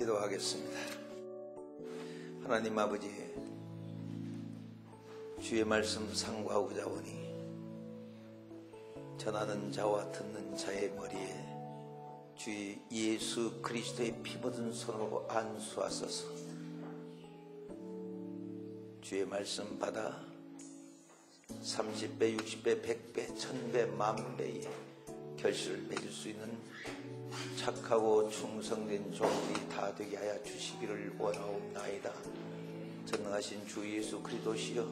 기도하겠습니다. 하나님 아버지, 주의 말씀 상고하고자 오니 전하는 자와 듣는 자의 머리에 주의 예수 그리스도의 피 묻은 손으로 안수하소서. 주의 말씀 받아 30배, 60배, 100배, 1000배, 10,000배의 결실을 맺을 수 있는 착하고 충성된 종들이 다 되게 하여 주시기를 원하옵나이다. 전능하신 주 예수 그리스도시여,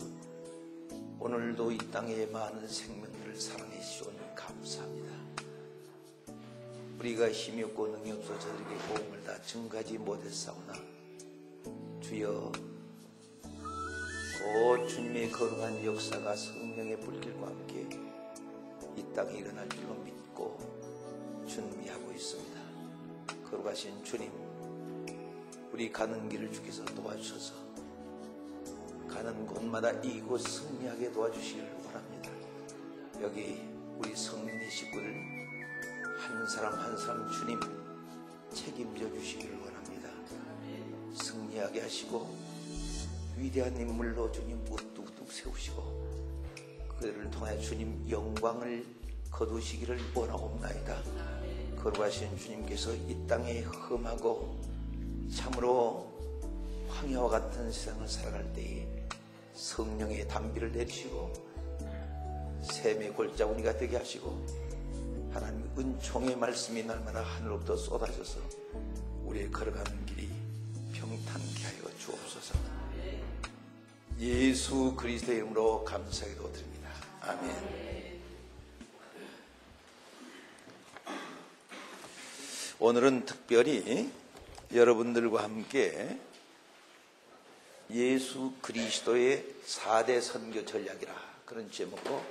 오늘도 이 땅에 많은 생명들을 사랑해 주시오니 감사합니다. 우리가 힘이 없고 능이 없어 저들에게 도움을 다 증가하지 못했사오나 주여, 곧 주님의 거룩한 역사가 성령의 불길과 함께 이 땅에 일어날 줄로 믿고 준비하고 있습니다. 거룩하신 주님, 우리 가는 길을 주께서 도와주셔서 가는 곳마다 이곳 승리하게 도와주시기를 원합니다. 여기 우리 성민의 식구들 한 사람 한 사람 주님 책임져 주시기를 원합니다. 승리하게 하시고 위대한 인물로 주님 우뚝우뚝 세우시고 그들을 통해 주님 영광을 거두시기를 원하옵나이다. 거룩하신 주님께서 이 땅에 험하고 참으로 황야와 같은 세상을 살아갈 때에 성령의 단비를 내리시고 샘의 골짜구니가 되게 하시고 하나님 은총의 말씀이 날마다 하늘로부터 쏟아져서 우리의 걸어가는 길이 평탄케 하여 주옵소서. 예수 그리스도의 이름으로 감사기도 드립니다. 아멘. 오늘은 특별히 여러분들과 함께 예수 그리스도의 4대 선교 전략이라 그런 제목으로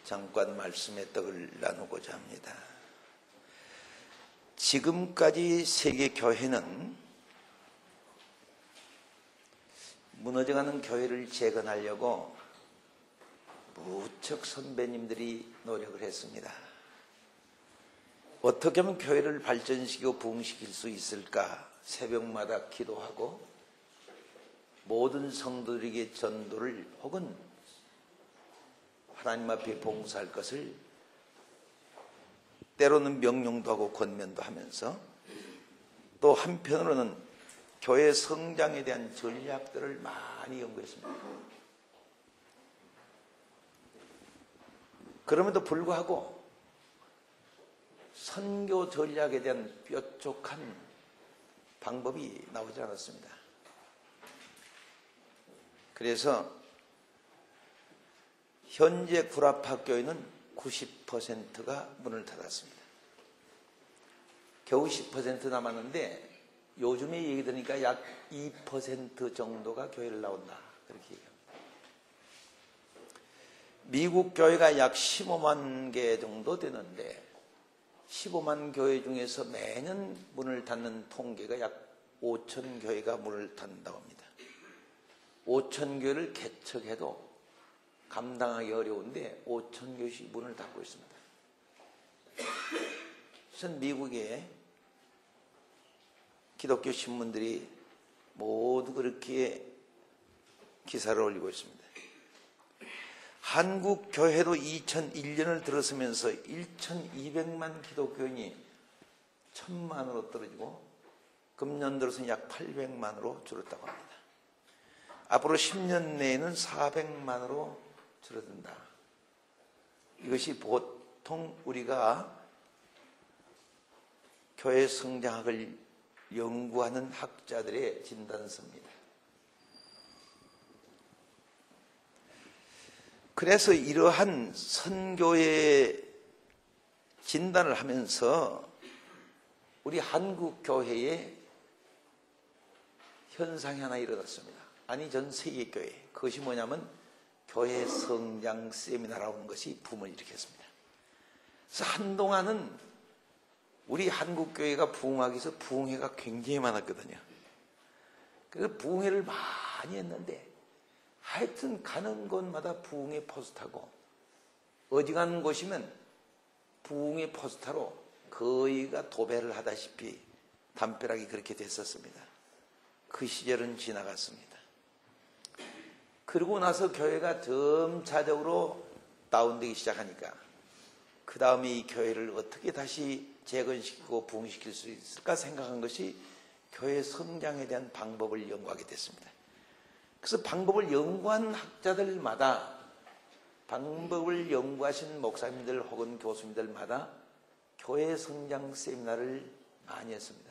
잠깐 말씀의 떡을 나누고자 합니다. 지금까지 세계 교회는 무너져가는 교회를 재건하려고 무척 선배님들이 노력을 했습니다. 어떻게 하면 교회를 발전시키고 부흥시킬 수 있을까? 새벽마다 기도하고 모든 성도들에게 전도를 혹은 하나님 앞에 봉사할 것을 때로는 명령도 하고 권면도 하면서 또 한편으로는 교회 성장에 대한 전략들을 많이 연구했습니다. 그럼에도 불구하고 선교 전략에 대한 뾰족한 방법이 나오지 않았습니다. 그래서 현재 구라파교회는 90%가 문을 닫았습니다. 겨우 10% 남았는데 요즘에 얘기 들으니까 약 2% 정도가 교회를 나온다, 그렇게 얘기합니다. 미국 교회가 약 15만 개 정도 되는데 15만 교회 중에서 매년 문을 닫는 통계가 약 5천 교회가 문을 닫는다고 합니다. 5천 교회를 개척해도 감당하기 어려운데 5천 교회씩 문을 닫고 있습니다. 우선 미국의 기독교 신문들이 모두 그렇게 기사를 올리고 있습니다. 한국 교회도 2001년을 들어서면서 1,200만 기독교인이 1,000만으로 떨어지고 금년 들어서는 약 800만으로 줄었다고 합니다. 앞으로 10년 내에는 400만으로 줄어든다. 이것이 보통 우리가 교회 성장학을 연구하는 학자들의 진단서입니다. 그래서 이러한 선교의 진단을 하면서 우리 한국 교회에 현상이 하나 일어났습니다. 아니, 전 세계 교회. 그것이 뭐냐면 교회 성장 세미나라는 것이 붐을 일으켰습니다. 그래서 한동안은 우리 한국 교회가 부흥하기 위해서 부흥회가 굉장히 많았거든요. 그래서 부흥회를 많이 했는데 하여튼 가는 곳마다 부흥회 포스터고 어디 가는 곳이면 부흥회 포스터로 거의가 도배를 하다시피 담벼락이 그렇게 됐었습니다. 그 시절은 지나갔습니다. 그러고 나서 교회가 점차적으로 다운되기 시작하니까 그 다음에 이 교회를 어떻게 다시 재건시키고 부흥시킬 수 있을까 생각한 것이 교회 성장에 대한 방법을 연구하게 됐습니다. 그래서 방법을 연구한 학자들마다, 방법을 연구하신 목사님들 혹은 교수님들마다 교회 성장 세미나를 많이 했습니다.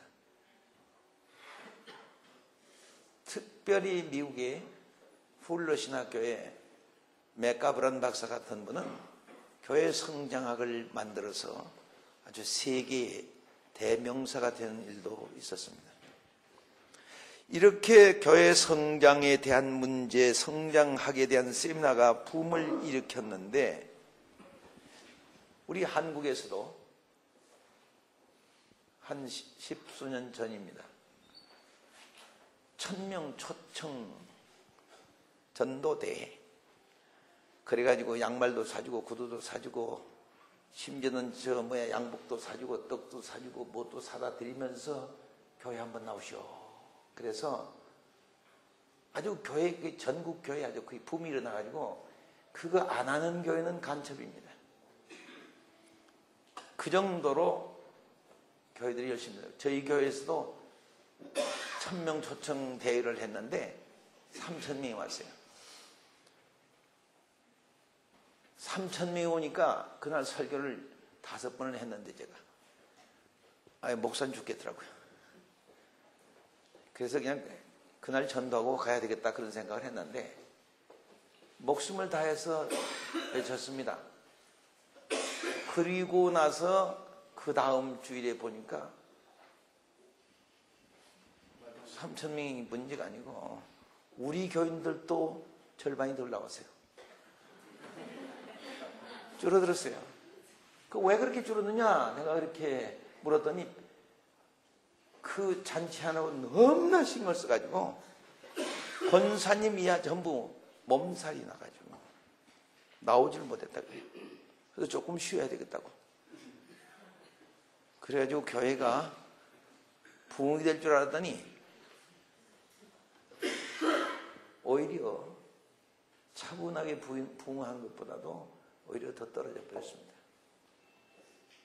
특별히 미국의 풀러 신학교의 맥가브란 박사 같은 분은 교회 성장학을 만들어서 아주 세계의 대명사가 된 일도 있었습니다. 이렇게 교회 성장에 대한 문제, 성장학에 대한 세미나가 붐을 일으켰는데 우리 한국에서도 한 10수년 전입니다. 1000명 초청 전도대회, 그래가지고 양말도 사주고 구두도 사주고 심지어는 양복도 사주고 떡도 사주고 뭐도 사다 드리면서 교회 한번 나오시오. 그래서 아주 교회, 전국 교회 아주 거의 붐이 일어나가지고 그거 안 하는 교회는 간첩입니다. 그 정도로 교회들이 열심히 해요. 저희 교회에서도 1000명 초청 대회를 했는데 3000명이 왔어요. 3000명이 오니까 그날 설교를 5번을 했는데 제가 목사는 죽겠더라고요. 그래서 그냥 그날 전도하고 가야 되겠다 그런 생각을 했는데 목숨을 다해서 외쳤습니다. 그리고 나서 그 다음 주일에 보니까 3000명이 문제가 아니고 우리 교인들도 절반이 덜 나왔어요. 줄어들었어요. 왜 그렇게 줄었느냐 내가 그렇게 물었더니 그 잔치 하나고 너무나 신경을 써가지고 권사님 이하 전부 몸살이 나가지고 나오질 못했다고. 그래서 조금 쉬어야 되겠다고. 그래가지고 교회가 부흥이 될 줄 알았더니 오히려 차분하게 부흥한 것보다도 오히려 더 떨어져 버렸습니다.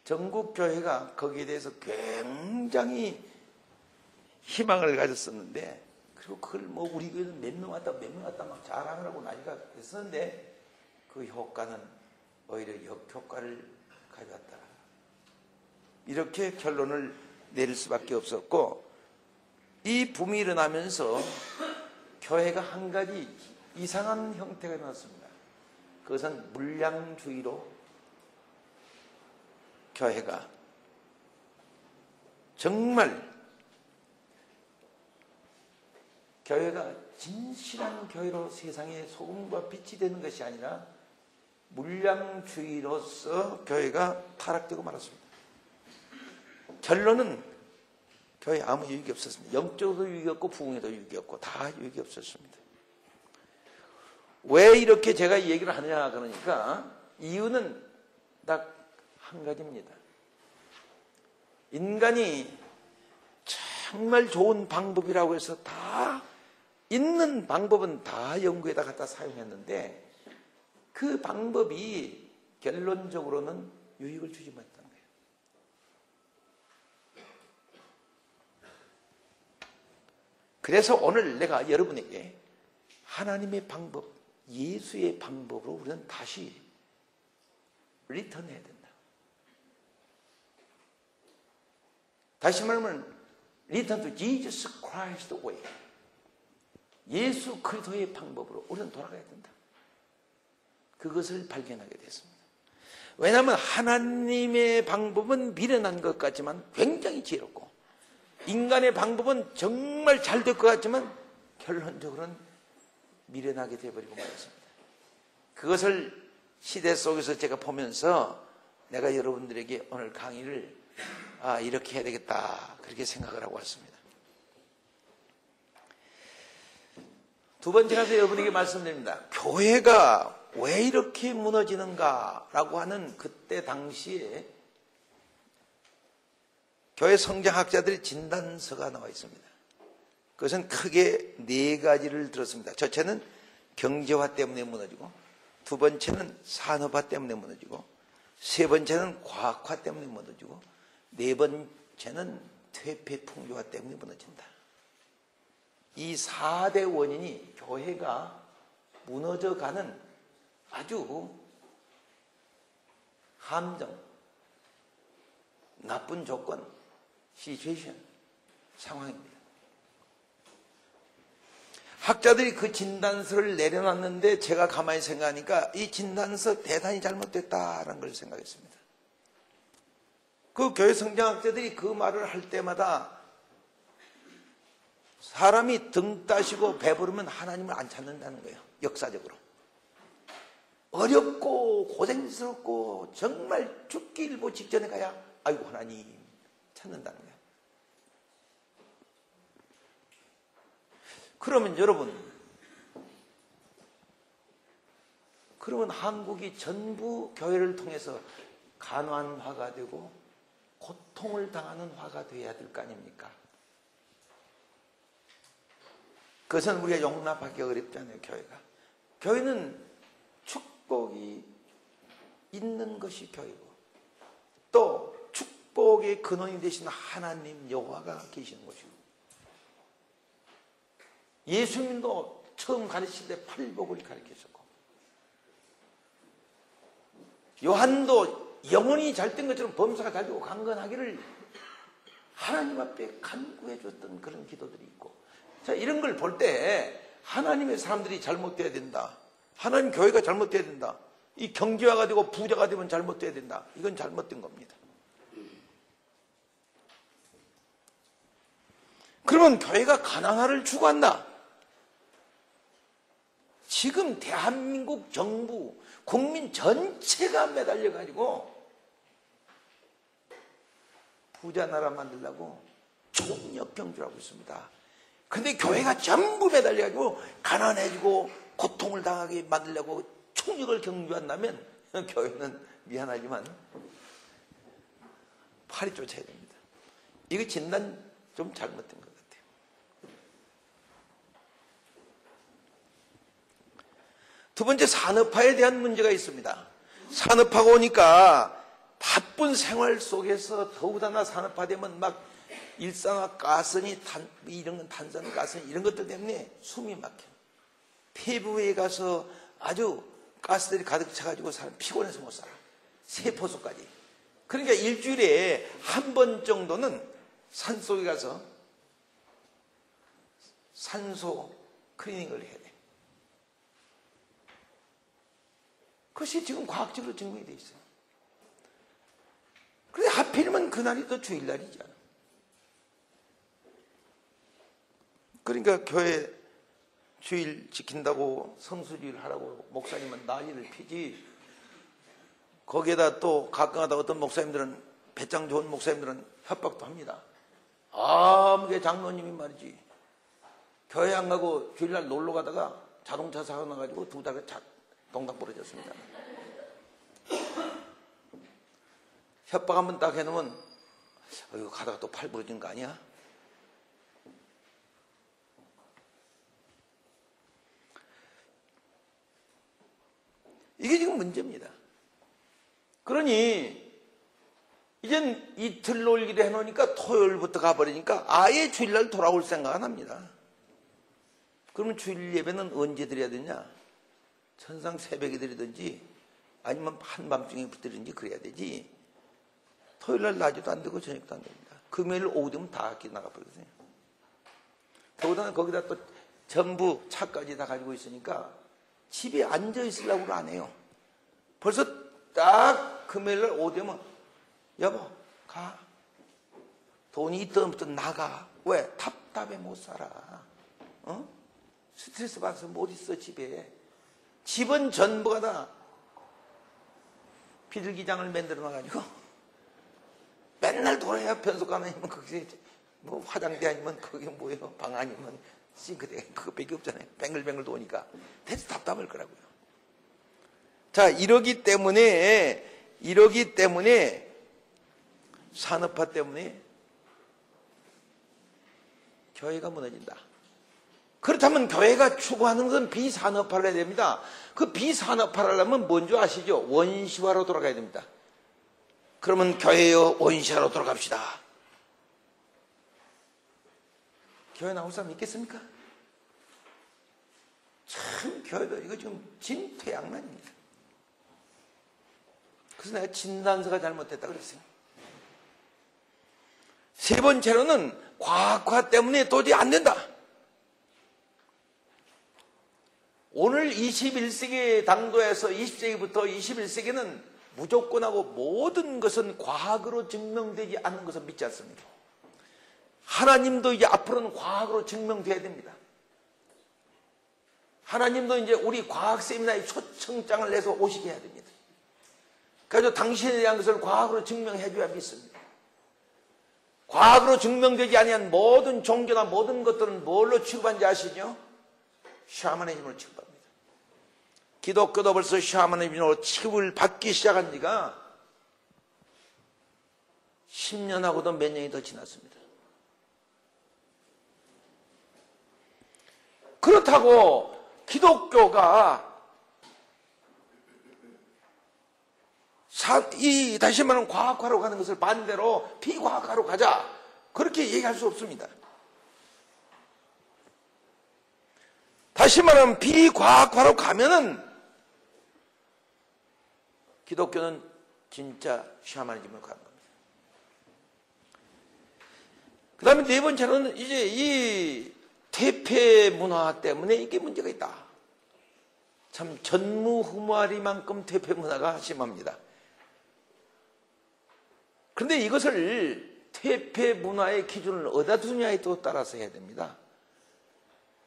전국 교회가 거기에 대해서 굉장히 희망을 가졌었는데, 그리고 그걸 우리 교회는 몇 명 왔다 막 자랑을 하고 난리가 됐었는데 그 효과는 오히려 역효과를 가져왔다. 이렇게 결론을 내릴 수밖에 없었고, 이 붐이 일어나면서 교회가 한 가지 이상한 형태가 일어났습니다. 그것은 물량주의로 교회가 정말 교회가 진실한 교회로 세상에 소금과 빛이 되는 것이 아니라 물량주의로서 교회가 타락되고 말았습니다. 결론은 교회에 아무 유익이 없었습니다. 영적으로도 유익이 없고 부흥에도 유익이 없고 다 유익이 없었습니다. 왜 이렇게 제가 이 얘기를 하느냐 그러니까 이유는 딱 한 가지입니다. 인간이 정말 좋은 방법이라고 해서 다 있는 방법은 다 연구에다 갖다 사용했는데 그 방법이 결론적으로는 유익을 주지 못했다는 거예요. 그래서 오늘 내가 여러분에게 하나님의 방법, 예수의 방법으로 우리는 다시 리턴해야 된다. 다시 말하면 Return to Jesus Christ way. 예수 그리스도의 방법으로 우리는 돌아가야 된다. 그것을 발견하게 됐습니다. 왜냐하면 하나님의 방법은 미련한 것 같지만 굉장히 지혜롭고, 인간의 방법은 정말 잘 될 것 같지만 결론적으로는 미련하게 되어버리고 말았습니다. 그것을 시대 속에서 제가 보면서 내가 여러분들에게 오늘 강의를 이렇게 해야 되겠다 그렇게 생각을 하고 왔습니다. 두 번째 가서 여러분에게 말씀드립니다. 교회가 왜 이렇게 무너지는가 라고 하는 그때 당시에 교회 성장학자들의 진단서가 나와 있습니다. 그것은 크게 네 가지를 들었습니다. 첫째는 경제화 때문에 무너지고, 두 번째는 산업화 때문에 무너지고, 세 번째는 과학화 때문에 무너지고, 네 번째는 퇴폐풍조화 때문에 무너진다. 이 4대 원인이 교회가 무너져가는 아주 함정, 나쁜 조건, 시츄에이션, 상황입니다. 학자들이 그 진단서를 내려놨는데 제가 가만히 생각하니까 이 진단서 대단히 잘못됐다라는 걸 생각했습니다. 그 교회 성장학자들이 그 말을 할 때마다 사람이 등 따시고 배부르면 하나님을 안 찾는다는 거예요. 역사적으로. 어렵고 고생스럽고 정말 죽기 일보 직전에 가야 아이고 하나님 찾는다는 거예요. 그러면 여러분, 그러면 한국이 전부 교회를 통해서 가난화가 되고 고통을 당하는 화가 되어야 될 거 아닙니까? 그것은 우리가 용납하기 어렵잖아요. 교회가. 교회는 축복이 있는 것이 교회고, 또 축복의 근원이 되신 하나님 여호와가 계시는 것이고, 예수님도 처음 가르칠 때 팔복을 가르치셨고, 요한도 영혼이 잘된 것처럼 범사가 잘 되고 강건하기를 하나님 앞에 간구해 줬던 그런 기도들이 있고, 자, 이런 걸 볼 때 하나님의 사람들이 잘못돼야 된다, 하나님 교회가 잘못돼야 된다, 이 경제화가 되고 부자가 되면 잘못돼야 된다, 이건 잘못된 겁니다. 그러면 교회가 가난화를 추구한다. 지금 대한민국 정부, 국민 전체가 매달려가지고 부자 나라 만들려고 총력 경주하고 있습니다. 근데 교회가 전부 매달려가지고 가난해지고 고통을 당하게 만들려고 총력을 경주한다면 교회는 미안하지만 팔이 쫓아야 됩니다. 이거 진단 좀 잘못된 것 같아요. 두 번째, 산업화에 대한 문제가 있습니다. 산업화가 오니까 바쁜 생활 속에서 더욱다나 산업화되면 막 일산화가스니 이런 건 탄산가스니 이런 것들 때문에 숨이 막혀. 폐부에 가서 아주 가스들이 가득 차가지고 사람 피곤해서 못 살아. 세포수까지. 그러니까 일주일에 한 번 정도는 산속에 가서 산소 클리닝을 해야 돼. 그것이 지금 과학적으로 증명이 되어 있어요. 그런데 하필이면 그날이 또 주일날이잖아. 그러니까 교회 주일 지킨다고 성수주일 하라고 목사님은 난리를 피지. 거기에다 또 가끔가다 어떤 목사님들은, 배짱 좋은 목사님들은 협박도 합니다. 아무게 장로님이 말이지, 교회 안 가고 주일날 놀러 가다가 자동차 사고 나가지고 두 달에 동당 부러졌습니다. 협박 한번 딱 해놓으면 가다가 또 팔 부러진 거 아니야? 이게 지금 문제입니다. 그러니 이젠 이틀 놀기로 해놓으니까 토요일부터 가버리니까 아예 주일날 돌아올 생각 안 합니다. 그러면 주일 예배는 언제 드려야 되냐? 천상 새벽에 드리든지 아니면 한밤중에 드리든지 그래야 되지. 토요일날 낮에도 안 되고 저녁도 안 됩니다. 금요일 오후 되면 다 학교 나가버리거든요. 더구나 거기다 또 전부 차까지 다 가지고 있으니까 집에 앉아 있으려고 안 해요. 벌써 딱 금요일날 오후 되면 여보 가. 돈이 있든 없든 나가. 왜? 답답해 못 살아. 스트레스 받아서 못 있어 집에. 집은 전부가 다 비둘기장을 만들어 놔가지고 맨날 돌아야 변속관 아니면 거기 뭐 화장대 아니면 거기 뭐예요, 방 아니면 싱크대, 그거밖에 없잖아요. 뱅글뱅글 도니까 대체 답답할 거라고요. 자, 이러기 때문에 산업화 때문에 교회가 무너진다. 그렇다면 교회가 추구하는 것은 비산업화를 해야 됩니다. 그 비산업화를 하려면 뭔지 아시죠? 원시화로 돌아가야 됩니다. 그러면 교회여 원시화로 돌아갑시다. 교회 나올 사람 있겠습니까? 참 교회도 이거 지금 진퇴양난입니다. 그래서 내가 진단서가 잘못됐다 그랬어요. 세 번째로는 과학화 때문에 도저히 안 된다. 오늘 21세기 당도에서 20세기부터 21세기는 무조건하고 모든 것은 과학으로 증명되지 않는 것을 믿지 않습니다. 하나님도 이제 앞으로는 과학으로 증명돼야 됩니다. 하나님도 이제 우리 과학 세미나에 초청장을 내서 오시게 해야 됩니다. 그래서 당신에 대한 것을 과학으로 증명해 줘야 믿습니다. 과학으로 증명되지 아니한 모든 종교나 모든 것들은 뭘로 취급한지 아시죠? 샤머니즘으로 취급합니다. 기독교도 벌써 샤머니즘으로 취급을 받기 시작한 지가 10년하고도 몇 년이 더 지났습니다. 그렇다고 기독교가 다시 말하면 과학화로 가는 것을 반대로 비과학화로 가자, 그렇게 얘기할 수 없습니다. 다시 말하면 비과학화로 가면은 기독교는 진짜 샤머니즘으로 가는 겁니다. 그 다음에 네 번째로는 이제 이 퇴폐 문화 때문에 이게 문제가 있다. 참 전무후무하리만큼 퇴폐 문화가 심합니다. 그런데 이것을 퇴폐 문화의 기준을 어디다 두냐에 또 따라서 해야 됩니다.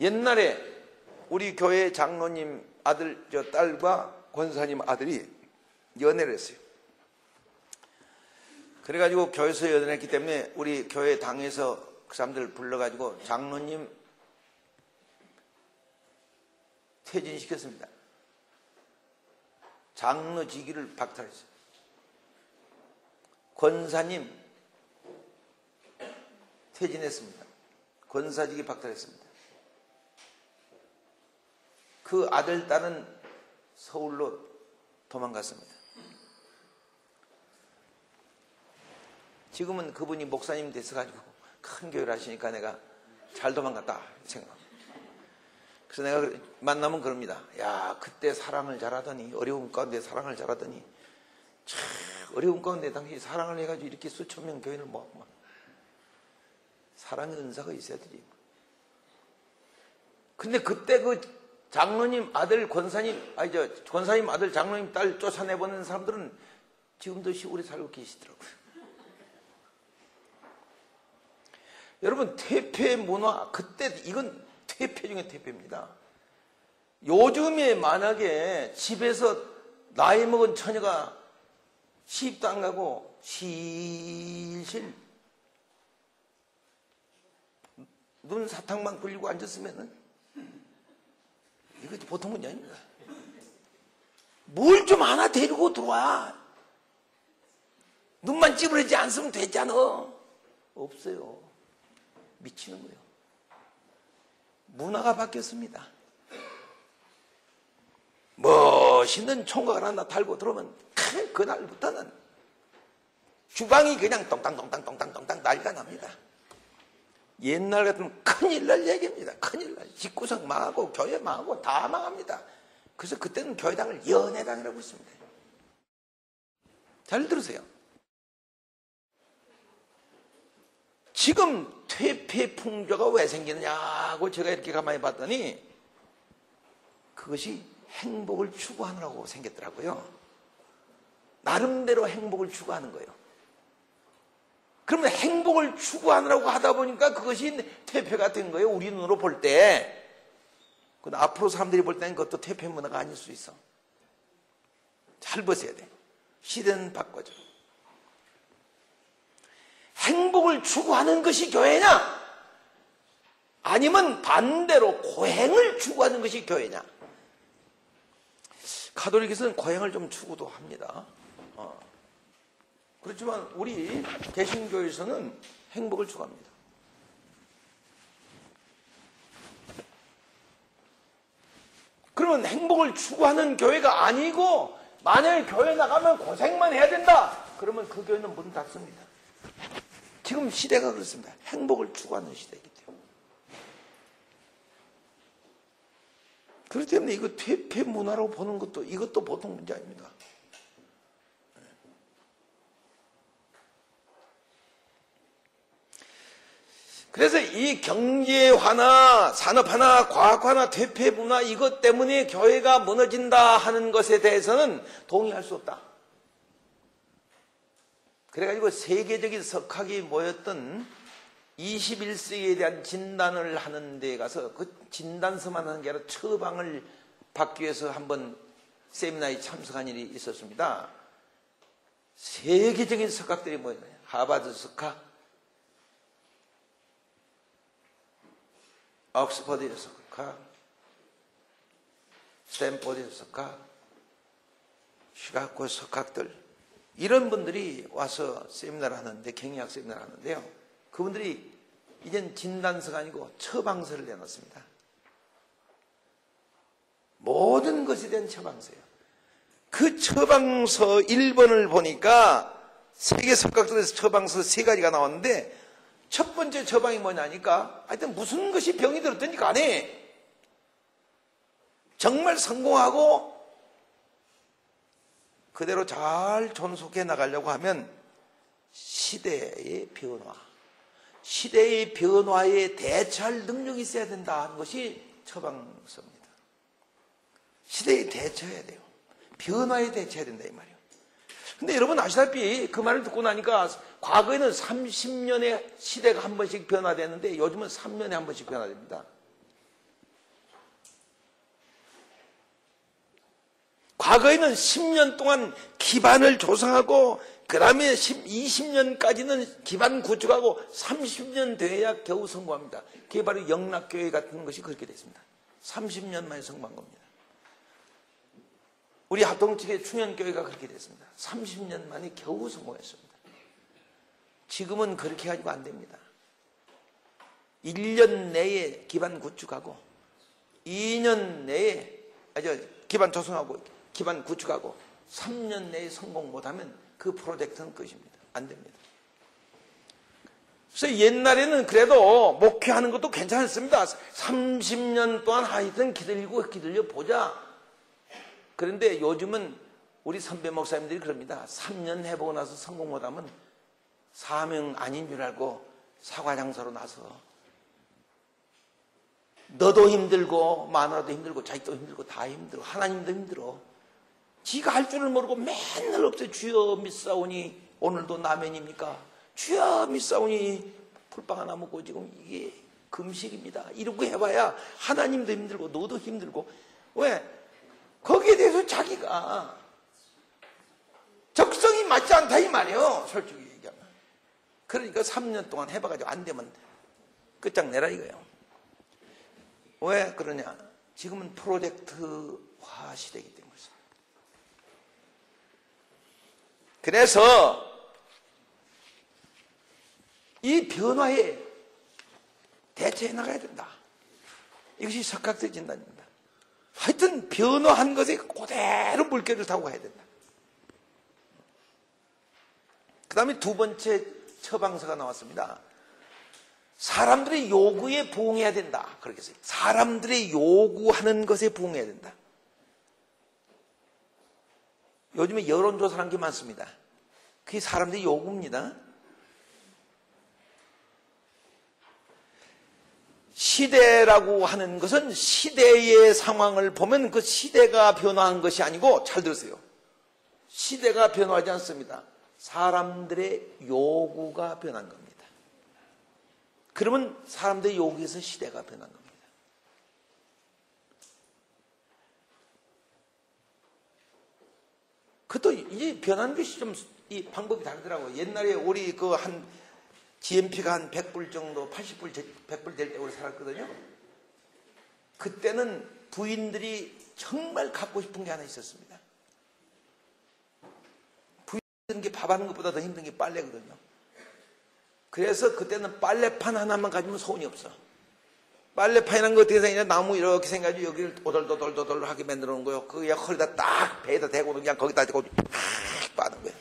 옛날에 우리 교회 장로님 아들, 딸과 권사님 아들이 연애를 했어요. 그래가지고 교회에서 연애를 했기 때문에 우리 교회 당에서 그 사람들을 불러가지고 장로님 퇴진시켰습니다. 장로직위를 박탈했어요. 권사님 퇴진했습니다. 권사직위 박탈했습니다. 그 아들, 딸은 서울로 도망갔습니다. 지금은 그분이 목사님 됐어가지고 큰 교회를 하시니까 내가 잘 도망갔다 생각합니다. 그래서 내가 만나면 그럽니다. 야, 그때 사랑을 잘하더니, 어려운 가운데 사랑을 잘하더니, 참 어려운 가운데 당신이 사랑을 해가지고 이렇게 수천 명 교인을 모았구만. 사랑의 은사가 있어야 되지. 근데 그때 그 장로님 아들 권사님, 권사님 아들 장로님 딸 쫓아내보낸 사람들은 지금도 시골에 살고 계시더라고요. 여러분, 퇴폐 문화, 그때 이건 퇴폐 중에 퇴폐입니다. 요즘에 만약에 집에서 나이 먹은 처녀가 시집도 안 가고 실실 눈 사탕만 굴리고 앉았으면은 이거 보통 문제 아닙니다. 뭘 좀 하나 데리고 들어와. 눈만 찌푸리지 않으면 되잖아. 없어요. 미치는 거예요. 문화가 바뀌었습니다. 멋있는 총각을 하나 달고 들어오면 그날부터는 주방이 그냥 똥땅똥땅 난리가 납니다. 옛날 같으면 큰일 날 얘기입니다. 큰일 날. 집구석 망하고 교회 망하고 다 망합니다. 그래서 그때는 교회당을 연회당이라고 했습니다. 잘 들으세요. 지금 퇴폐 풍조가 왜 생기느냐고 제가 이렇게 가만히 봤더니 그것이 행복을 추구하느라고 생겼더라고요. 나름대로 행복을 추구하는 거예요. 그러면 행복을 추구하느라고 하다 보니까 그것이 퇴폐가 된 거예요. 우리 눈으로 볼 때. 근데 앞으로 사람들이 볼 때는 그것도 퇴폐 문화가 아닐 수 있어. 잘 보셔야 돼. 시대는 바꿔줘. 행복을 추구하는 것이 교회냐? 아니면 반대로 고행을 추구하는 것이 교회냐? 가톨릭에서는 고행을 좀 추구도 합니다. 그렇지만 우리 개신교에서는 행복을 추구합니다. 그러면 행복을 추구하는 교회가 아니고 만약에 교회 나가면 고생만 해야 된다. 그러면 그 교회는 문 닫습니다. 지금 시대가 그렇습니다. 행복을 추구하는 시대이기 때문에. 그렇기 때문에 이거 퇴폐 문화로 보는 것도 이것도 보통 문제 아닙니다. 그래서 이 경제화나 산업화나 과학화나 퇴폐 문화 이것 때문에 교회가 무너진다 하는 것에 대해서는 동의할 수 없다. 그래가지고 세계적인 석학이 모였던 21세기에 대한 진단을 하는 데 가서 그 진단서만 하는 게 아니라 처방을 받기 위해서 한번 세미나에 참석한 일이 있었습니다. 세계적인 석학들이 모였어요. 하버드 석학, 옥스퍼드 석학, 스탠포드 석학, 시카고 석학들 이런 분들이 와서 세미나를 하는데 경영학 세미나를 하는데요. 그분들이 이젠 진단서가 아니고 처방서를 내놨습니다. 모든 것에 대한 처방서예요. 그 처방서 1번을 보니까 세계 석학들에서 처방서 3가지가 나왔는데 첫 번째 처방이 뭐냐니까 하여튼 무슨 것이 병이 들었든지 간에 정말 성공하고 그대로 잘 존속해 나가려고 하면 시대의 변화, 시대의 변화에 대처할 능력이 있어야 된다 하는 것이 처방서입니다. 시대에 대처해야 돼요. 변화에 대처해야 된다 이 말이에요. 근데 여러분 아시다시피 그 말을 듣고 나니까 과거에는 30년에 시대가 한 번씩 변화됐는데 요즘은 3년에 한 번씩 변화됩니다. 과거에는 10년 동안 기반을 조성하고 그 다음에 20년까지는 기반 구축하고 30년 돼야 겨우 성공합니다. 그게 바로 영락교회 같은 것이 그렇게 됐습니다. 30년 만에 성공한 겁니다. 우리 합동측의 충현교회가 그렇게 됐습니다. 30년 만에 겨우 성공했습니다. 지금은 그렇게 가지고 안 됩니다. 1년 내에 기반 구축하고 2년 내에 기반 조성하고 기반 구축하고 3년 내에 성공 못하면 그 프로젝트는 끝입니다. 안 됩니다. 그래서 옛날에는 그래도 목회하는 것도 괜찮았습니다. 30년 동안 하여튼 기다려 보자. 그런데 요즘은 우리 선배 목사님들이 그럽니다. 3년 해보고 나서 성공 못하면 사명 아닌 줄 알고 사과장소로 나서 너도 힘들고 마누라도 힘들고 자식도 힘들고 다 힘들고 하나님도 힘들어. 지가 할 줄을 모르고 맨날 없어요. 주여 믿사오니 오늘도 라면입니까? 주여 믿사오니 풀빵 하나 먹고 지금 이게 금식입니다. 이러고 해봐야 하나님도 힘들고 너도 힘들고. 왜? 거기에 대해서 자기가 적성이 맞지 않다 이 말이에요. 솔직히 얘기하면. 그러니까 3년 동안 해봐가지고 안 되면 끝장내라 이거예요. 왜 그러냐? 지금은 프로젝트화 시대이기 때문에. 그래서 이 변화에 대처해 나가야 된다. 이것이 석학적 진단입니다. 하여튼 변화한 것에 그대로 물결을 타고 가야 된다. 그 다음에 두 번째 처방서가 나왔습니다. 사람들의 요구에 부응해야 된다. 그렇게 했어요. 사람들의 요구하는 것에 부응해야 된다. 요즘에 여론조사라는 게 많습니다. 그게 사람들의 요구입니다. 시대라고 하는 것은 시대의 상황을 보면 그 시대가 변화한 것이 아니고, 잘 들으세요. 시대가 변화하지 않습니다. 사람들의 요구가 변한 겁니다. 그러면 사람들의 요구에서 시대가 변한 겁니다. 그것도 이제 변하는 것이 좀 이 방법이 다르더라고요. 옛날에 우리 그 한 GMP가 한 100불 정도, 80불, 100불 될 때 우리 살았거든요. 그때는 부인들이 정말 갖고 싶은 게 하나 있었습니다. 부인들은 게 밥하는 것보다 더 힘든 게 빨래거든요. 그래서 그때는 빨래판 하나만 가지면 소원이 없어. 빨래판이라는 거 어떻게 생기냐? 나무 이렇게 생겨가지고 여기를 오돌도돌하게 만들어 놓은 거예요. 그게 허리다 딱 배에다 대고 그냥 거기다 대고 탁 빠는 거예요.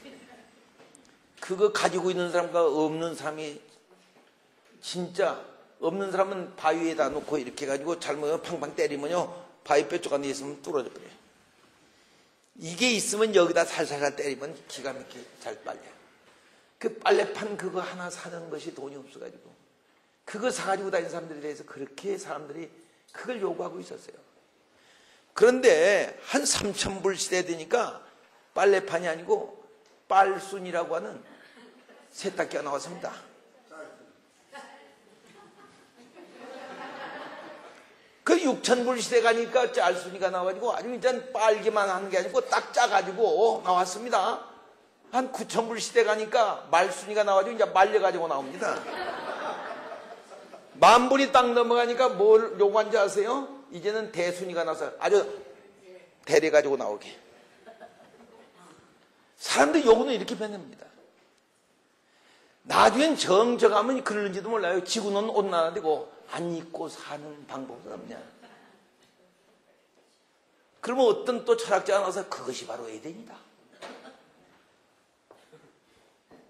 그거 가지고 있는 사람과 없는 사람이 진짜 없는 사람은 바위에다 놓고 이렇게 해가지고 잘못 팡팡 때리면요 바위 뼈쪽 안에 있으면 뚫어져 버려요. 이게 있으면 여기다 살살 때리면 기가 막히게 잘 빨려요. 그 빨래판 그거 하나 사는 것이 돈이 없어가지고 그거 사가지고 다니는 사람들에 대해서 그렇게 사람들이 그걸 요구하고 있었어요. 그런데 한 3,000불 시대 되니까 빨래판이 아니고 빨순이라고 하는 세탁기가 나왔습니다. 그 6,000불 시대 가니까 짤순이가 나와가지고 아주 일단 빨기만 하는 게 아니고 딱 짜가지고 나왔습니다. 한 9,000불 시대 가니까 말순이가 나와가지고 이제 말려가지고 나옵니다. 10,000불이 딱 넘어가니까 뭘 요구한지 아세요? 이제는 대순이가 나서 아주 대려가지고 나오게. 사람들 요구는 이렇게 변합니다. 나중엔 정정하면 그러는지도 몰라요. 지구는 온난화되고 안 입고 사는 방법은 없냐. 그러면 어떤 또 철학자가 나와서 그것이 바로 에덴이다.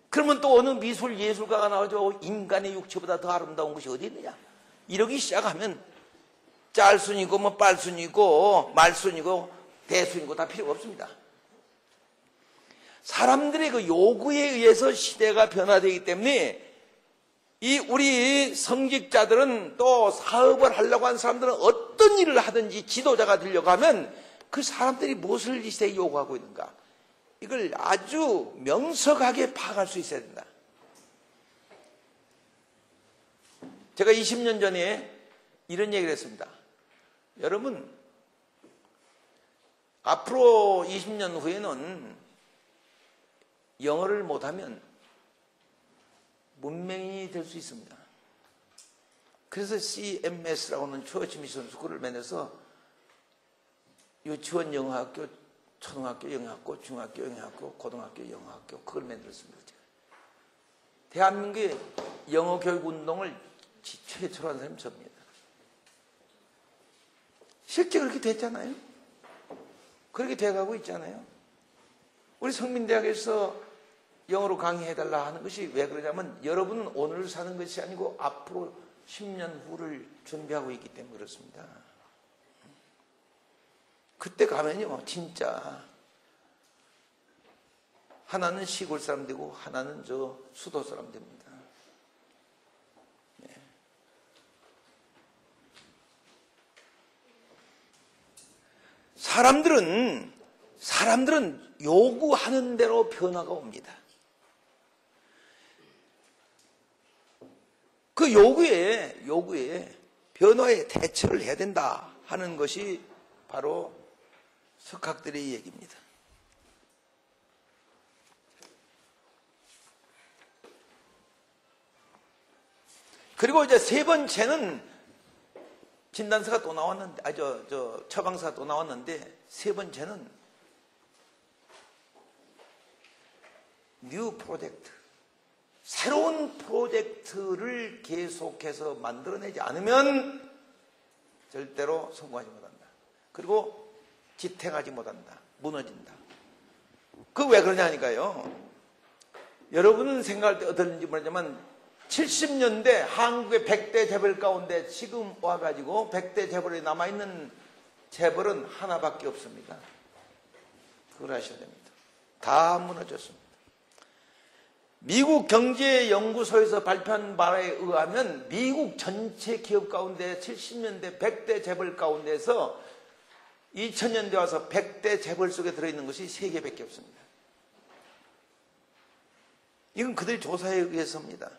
그러면 또 어느 미술 예술가가 나와서 인간의 육체보다 더 아름다운 것이 어디 있느냐. 이러기 시작하면 짤순이고 뭐 빨순이고 말순이고 대순이고 다 필요가 없습니다. 사람들의 그 요구에 의해서 시대가 변화되기 때문에 이 우리 성직자들은 또 사업을 하려고 하는 사람들은 어떤 일을 하든지 지도자가 되려고 하면 그 사람들이 무엇을 이 시대에 요구하고 있는가 이걸 아주 명석하게 파악할 수 있어야 된다. 제가 20년 전에 이런 얘기를 했습니다. 여러분 앞으로 20년 후에는 영어를 못하면 문맹인이 될 수 있습니다. 그래서 CMS라고 하는 처치 미션 스쿨을 만들어서 유치원 영어학교, 초등학교 영어학교, 중학교 영어학교, 고등학교 영어학교 그걸 만들었습니다. 제가. 대한민국의 영어 교육 운동을 최초로 한 사람이 저입니다. 실제 그렇게 됐잖아요. 그렇게 돼가고 있잖아요. 우리 성민대학에서 영어로 강의해달라 하는 것이 왜 그러냐면 여러분은 오늘 사는 것이 아니고 앞으로 10년 후를 준비하고 있기 때문에 그렇습니다. 그때 가면요 진짜 하나는 시골 사람 되고 하나는 저 수도 사람 됩니다. 네. 사람들은 요구하는 대로 변화가 옵니다. 그 요구에 변화에 대처를 해야 된다 하는 것이 바로 석학들의 얘기입니다. 그리고 이제 세 번째는 진단서가 또 나왔는데, 처방서가 또 나왔는데, 세 번째는 뉴 프로젝트. 새로운 프로젝트를 계속해서 만들어내지 않으면 절대로 성공하지 못한다. 그리고 지탱하지 못한다. 무너진다. 그 왜 그러냐니까요. 여러분은 생각할 때 어떨는지 모르지만 70년대 한국의 100대 재벌 가운데 지금 와가지고 100대 재벌이 남아있는 재벌은 하나밖에 없습니다. 그걸 아셔야 됩니다. 다 무너졌습니다. 미국 경제연구소에서 발표한 바에 의하면 미국 전체 기업 가운데 70년대 100대 재벌 가운데서 2000년대 와서 100대 재벌 속에 들어있는 것이 3개밖에 없습니다. 이건 그들 조사에 의해서입니다.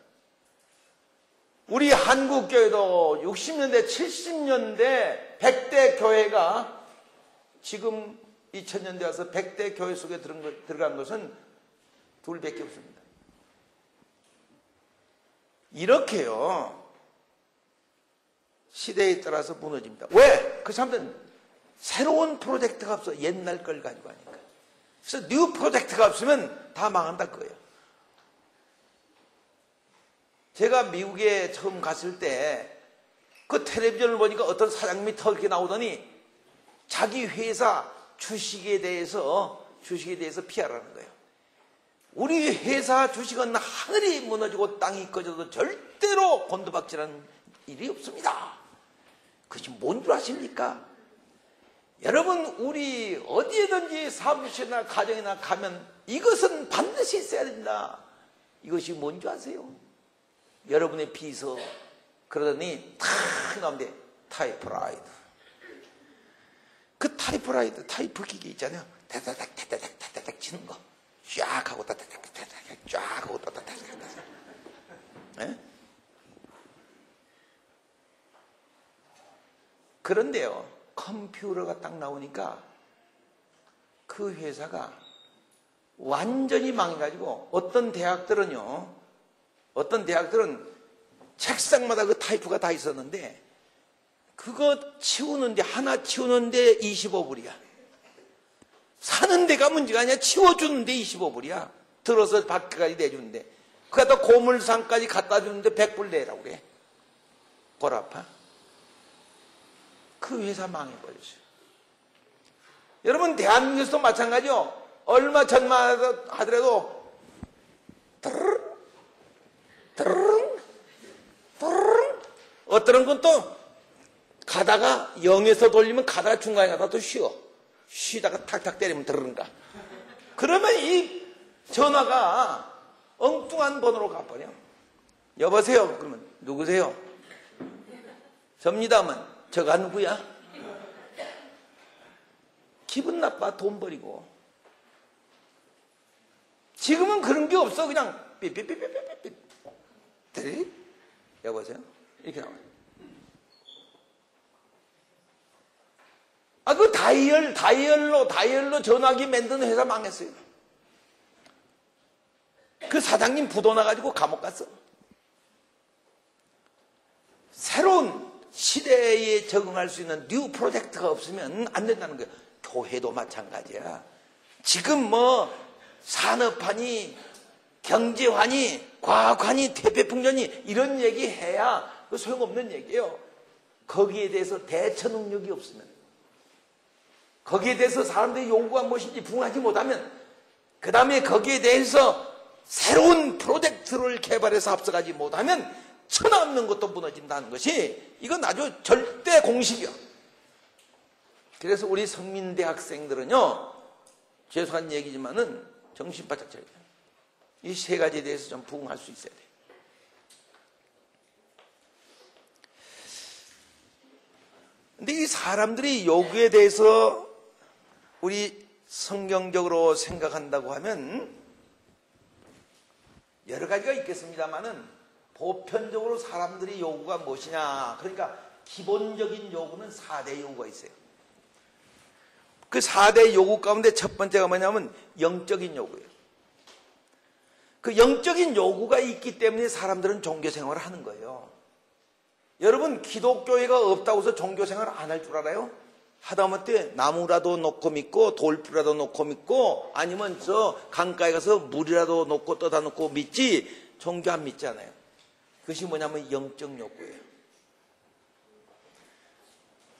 우리 한국교회도 60년대 70년대 100대 교회가 지금 2000년대 와서 100대 교회 속에 들어간 것은 둘밖에 없습니다. 이렇게요 시대에 따라서 무너집니다. 왜? 그 사람들은 새로운 프로젝트가 없어. 옛날 걸 가지고 하니까. 그래서 뉴 프로젝트가 없으면 다 망한다 그거예요. 제가 미국에 처음 갔을 때 그 텔레비전을 보니까 어떤 사장님이 털게 나오더니 자기 회사 주식에 대해서 피하라는 거예요. 우리 회사 주식은 하늘이 무너지고 땅이 꺼져도 절대로 곤두박질하는 일이 없습니다. 그것이 뭔 줄 아십니까? 여러분, 우리 어디에든지 사무실이나 가정이나 가면 이것은 반드시 있어야 된다. 이것이 뭔지 아세요? 여러분의 비서. 그러더니 탁 나오는데 타이프라이터. 그 타이프기기 있잖아요. 타닥 치는 거. 쫙 하고 쫙 하고 예? 그런데요, 컴퓨터가 딱 나오니까 그 회사가 완전히 망해가지고 어떤 대학들은 책상마다 그 타이프가 다 있었는데 그거 치우는데, 하나 치우는데 25불이야. 사는 데가 문제가 아니야. 치워주는데 25불이야. 들어서 밖에까지 내주는데. 그러다 고물상까지 갖다 주는데 100불 내라고 그래. 골 아파. 그 회사 망해버렸어요. 여러분, 대한민국에서도 마찬가지요. 얼마 전만 하더라도 어떤 건 또 가다가 0에서 돌리면 가다가 중간에 가다 또 쉬다가 탁탁 때리면 들어른가. 그러면 이 전화가 엉뚱한 번호로 가버려. 여보세요? 그러면 누구세요? 접니다면 저가 누구야? 기분 나빠. 돈 버리고. 지금은 그런 게 없어. 그냥 삐삐삐삐삐삐. 여보세요? 이렇게 나와요. 그 다이얼로 전화기 만드는 회사 망했어요. 그 사장님 부도 나가지고 감옥 갔어. 새로운 시대에 적응할 수 있는 뉴 프로젝트가 없으면 안 된다는 거예요. 교회도 마찬가지야. 지금 산업화니, 경제화니, 과학화니, 태평풍전이 이런 얘기 해야 그 소용없는 얘기예요. 거기에 대해서 대처 능력이 없으면, 거기에 대해서 사람들이 요구가 무엇인지 부응하지 못하면, 그 다음에 거기에 대해서 새로운 프로젝트를 개발해서 앞서가지 못하면 천하 없는 것도 무너진다는 것이, 이건 아주 절대 공식이야. 그래서 우리 성민대 학생들은요, 죄송한 얘기지만은 정신 바짝 차려야 돼요. 이 세 가지에 대해서 좀 부응할 수 있어야 돼요. 근데 이 사람들이 요구에 대해서 우리 성경적으로 생각한다고 하면 여러 가지가 있겠습니다만은, 보편적으로 사람들이 요구가 무엇이냐. 그러니까 기본적인 요구는 4대 요구가 있어요. 그 4대 요구 가운데 첫 번째가 뭐냐면 영적인 요구예요. 그 영적인 요구가 있기 때문에 사람들은 종교생활을 하는 거예요. 여러분, 기독교회가 없다고 해서 종교생활을 안 할 줄 알아요? 하다못해 나무라도 놓고 믿고 돌부라도 놓고 믿고 아니면 저 강가에 가서 물이라도 놓고 떠다 놓고 믿지, 종교 안 믿잖아요. 그것이 뭐냐면 영적 욕구예요.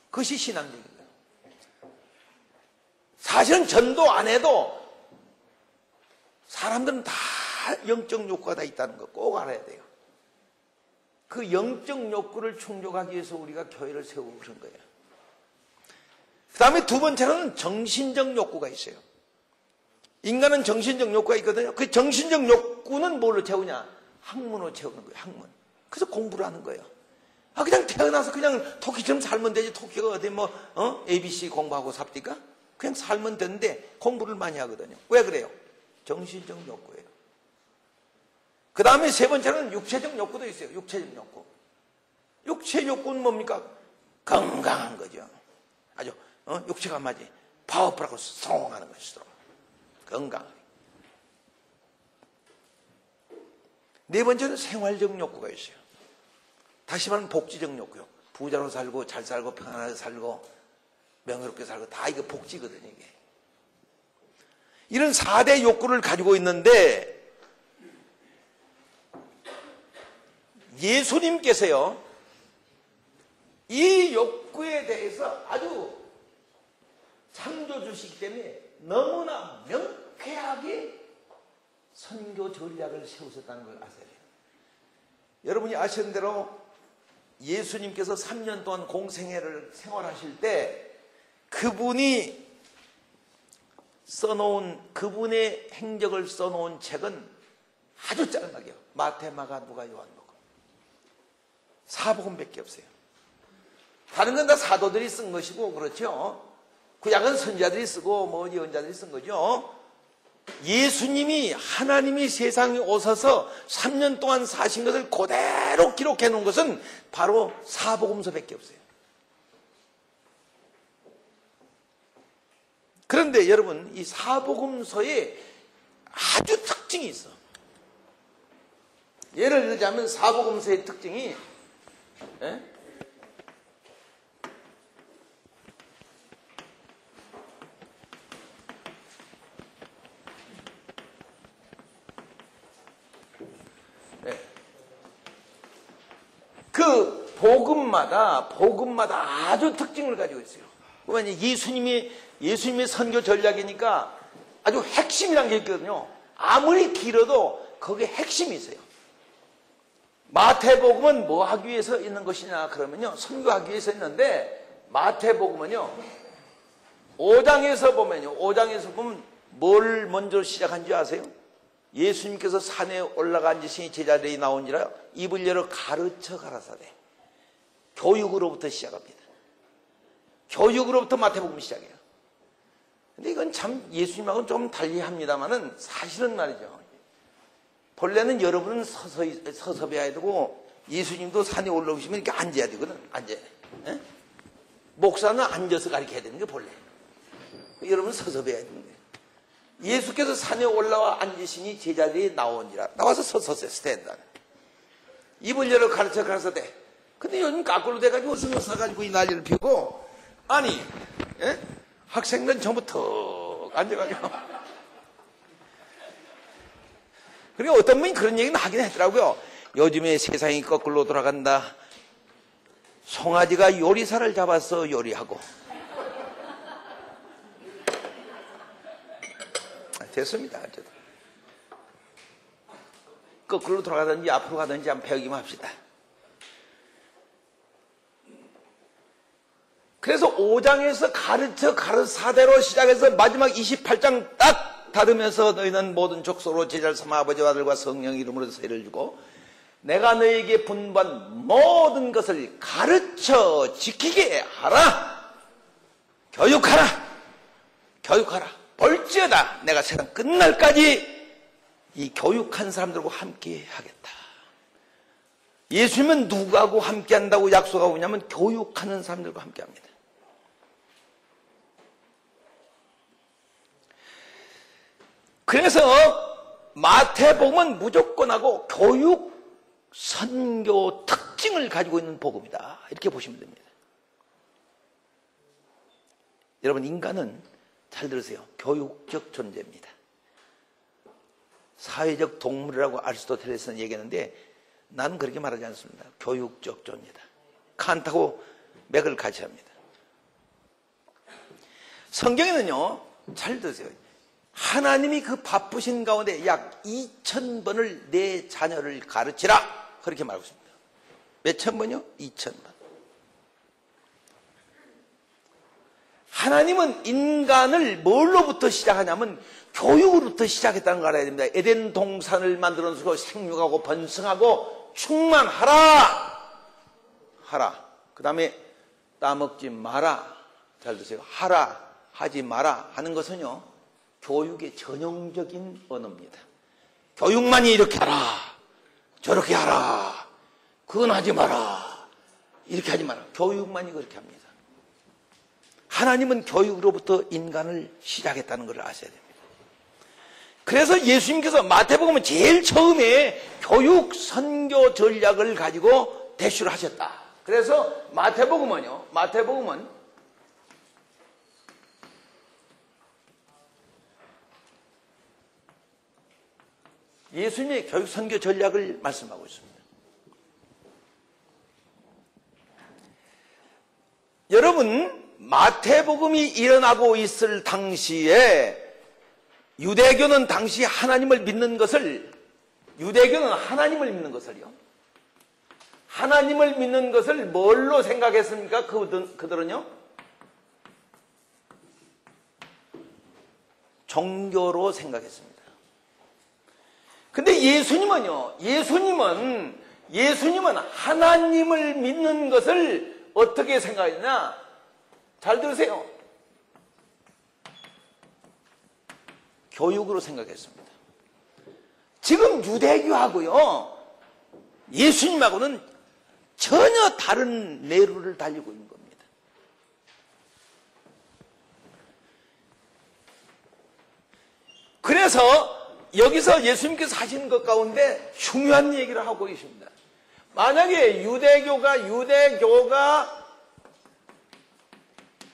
그것이 신앙적인 거예요. 사실은 전도 안 해도 사람들은 다 영적 욕구가 다 있다는 거 꼭 알아야 돼요. 그 영적 욕구를 충족하기 위해서 우리가 교회를 세우고 그런 거예요. 그 다음에 두 번째로는 정신적 욕구가 있어요. 인간은 정신적 욕구가 있거든요. 그 정신적 욕구는 뭘로 채우냐? 학문으로 채우는 거예요. 학문. 그래서 공부를 하는 거예요. 그냥 태어나서 그냥 토끼처럼 살면 되지. 토끼가 어디 ABC 공부하고 삽니까? 그냥 살면 되는데 공부를 많이 하거든요. 왜 그래요? 정신적 욕구예요. 그 다음에 세 번째는 육체적 욕구도 있어요. 육체적 욕구. 육체 욕구는 뭡니까? 건강한 거죠. 아주 육체가 맞지. 파워풀하고 스트롱하는 것이죠. 건강. 네 번째는 생활적 욕구가 있어요. 다시 말하면 복지적 욕구요. 부자로 살고 잘 살고 평안하게 살고 명예롭게 살고 다 이거 복지거든요. 이게. 이런 4대 욕구를 가지고 있는데 예수님께서요, 이 욕구에 대해서 아주 창조주시기 때문에 너무나 명쾌하게 선교 전략을 세우셨다는 걸 아셔야 돼요. 여러분이 아시는 대로 예수님께서 3년 동안 공생애를 생활하실 때 그분이 써놓은, 그분의 행적을 써놓은 책은 아주 짤막해요. 마태, 마가, 누가, 요한복음. 사복음밖에 없어요. 다른 건 다 사도들이 쓴 것이고, 그렇죠. 구약은 선지자들이 쓰고 뭐 예언자들이 쓴 거죠. 예수님이, 하나님이 세상에 오셔서 3년 동안 사신 것을 그대로 기록해 놓은 것은 바로 사복음서밖에 없어요. 그런데 여러분, 이 사복음서에 아주 특징이 있어. 예를 들자면 사복음서의 특징이, 그 복음마다 아주 특징을 가지고 있어요. 그러면 예수님의 선교 전략이니까 아주 핵심이란 게 있거든요. 아무리 길어도 거기에 핵심이 있어요. 마태복음은 뭐 하기 위해서 있는 것이냐 그러면요, 선교하기 위해서 있는데, 마태복음은요 5장에서 보면 뭘 먼저 시작한 줄 아세요? 예수님께서 산에 올라가 앉으시니 제자들이 나온지라 입을 열어 가르쳐 가라사대. 교육으로부터 시작합니다. 교육으로부터 마태복음이 시작해요. 근데 이건 참 예수님하고는 좀 달리합니다만은 사실은 말이죠. 본래는 여러분은 서서 배워야 되고, 예수님도 산에 올라오시면 이렇게 앉아야 되거든. 앉아야 돼. 목사는 앉아서 가르쳐야 되는 게 본래. 여러분은 서서 배워야 되는 거예요. 예수께서 산에 올라와 앉으시니 제자들이 나와서 서서 스탠드. 입을 열어 가르쳐 가라사대. 근데 요즘 까꿀로 돼가지고 서가지고 이 난리를 피우고, 아니, 학생들은 전부 턱 앉아가지고. 그리고 어떤 분이 그런 얘기는 하긴 했더라고요. 요즘에 세상이 거꾸로 돌아간다. 송아지가 요리사를 잡아서 요리하고. 됐습니다. 어쨌든. 거꾸로 돌아가든지 앞으로 가든지 한번 배우기만 합시다. 그래서 5장에서 가르사대로 시작해서 마지막 28장 딱 닫으면서 너희는 모든 족속으로 제자를 삼아 아버지와 아들과 성령 이름으로 세례를 주고 내가 너희에게 분부한 모든 것을 가르쳐 지키게 하라. 교육하라. 볼지어다 내가 세상 끝날까지 이 교육한 사람들과 함께 하겠다. 예수님은 누구하고 함께 한다고 약속하고 있냐면 교육하는 사람들과 함께 합니다. 그래서 마태복음은 무조건하고 교육, 선교 특징을 가지고 있는 복음이다. 이렇게 보시면 됩니다. 여러분, 인간은 잘 들으세요. 교육적 존재입니다. 사회적 동물이라고 아리스토텔레스는 얘기하는데 나는 그렇게 말하지 않습니다. 교육적 존재다. 칸트하고 맥을 같이 합니다. 성경에는요, 잘 들으세요. 하나님이 그 바쁘신 가운데 약 2000번을 내 자녀를 가르치라. 그렇게 말하고 있습니다. 몇천 번이요? 2000번. 하나님은 인간을 뭘로부터 시작하냐면 교육으로부터 시작했다는 걸 알아야 됩니다. 에덴 동산을 만들어 놓고 생육하고 번성하고 충만하라. 그 다음에 따먹지 마라. 잘 드세요. 하라, 하지 마라 하는 것은요, 교육의 전형적인 언어입니다. 교육만이 이렇게 하라, 저렇게 하라, 그건 하지 마라, 이렇게 하지 마라. 교육만이 그렇게 합니다. 하나님은 교육으로부터 인간을 시작했다는 것을 아셔야 됩니다. 그래서 예수님께서 마태복음은 제일 처음에 교육 선교 전략을 가지고 대시를 하셨다. 그래서 마태복음은 예수님의 교육 선교 전략을 말씀하고 있습니다. 마태복음이 일어나고 있을 당시에 유대교는 당시 하나님을 믿는 것을, 유대교는 하나님을 믿는 것을요, 하나님을 믿는 것을 뭘로 생각했습니까? 그들은요, 종교로 생각했습니다. 근데 예수님은요, 예수님은 하나님을 믿는 것을 어떻게 생각했냐? 잘 들으세요. 교육으로 생각했습니다. 지금 유대교하고요, 예수님하고는 전혀 다른 내루를 달리고 있는 겁니다. 그래서 여기서 예수님께서 하시는 것 가운데 중요한 얘기를 하고 계십니다. 만약에 유대교가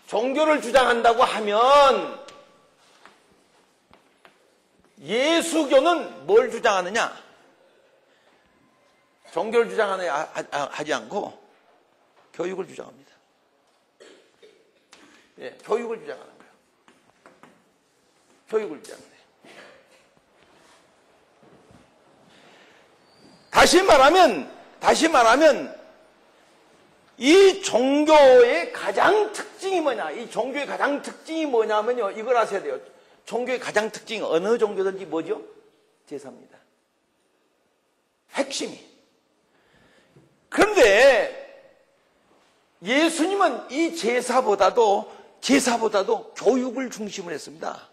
종교를 주장한다고 하면 예수교는 뭘 주장하느냐? 종교를 주장하느냐 하지 않고 교육을 주장합니다. 예, 교육을 주장하는 거예요. 교육을 주장하는 거예요. 다시 말하면 이 종교의 가장 특징이 뭐냐? 이 종교의 가장 특징이 뭐냐면요, 이걸 아셔야 돼요. 종교의 가장 특징이 어느 종교든지 뭐죠? 제사입니다. 핵심이. 그런데 예수님은 이 제사보다도 교육을 중심으로 했습니다.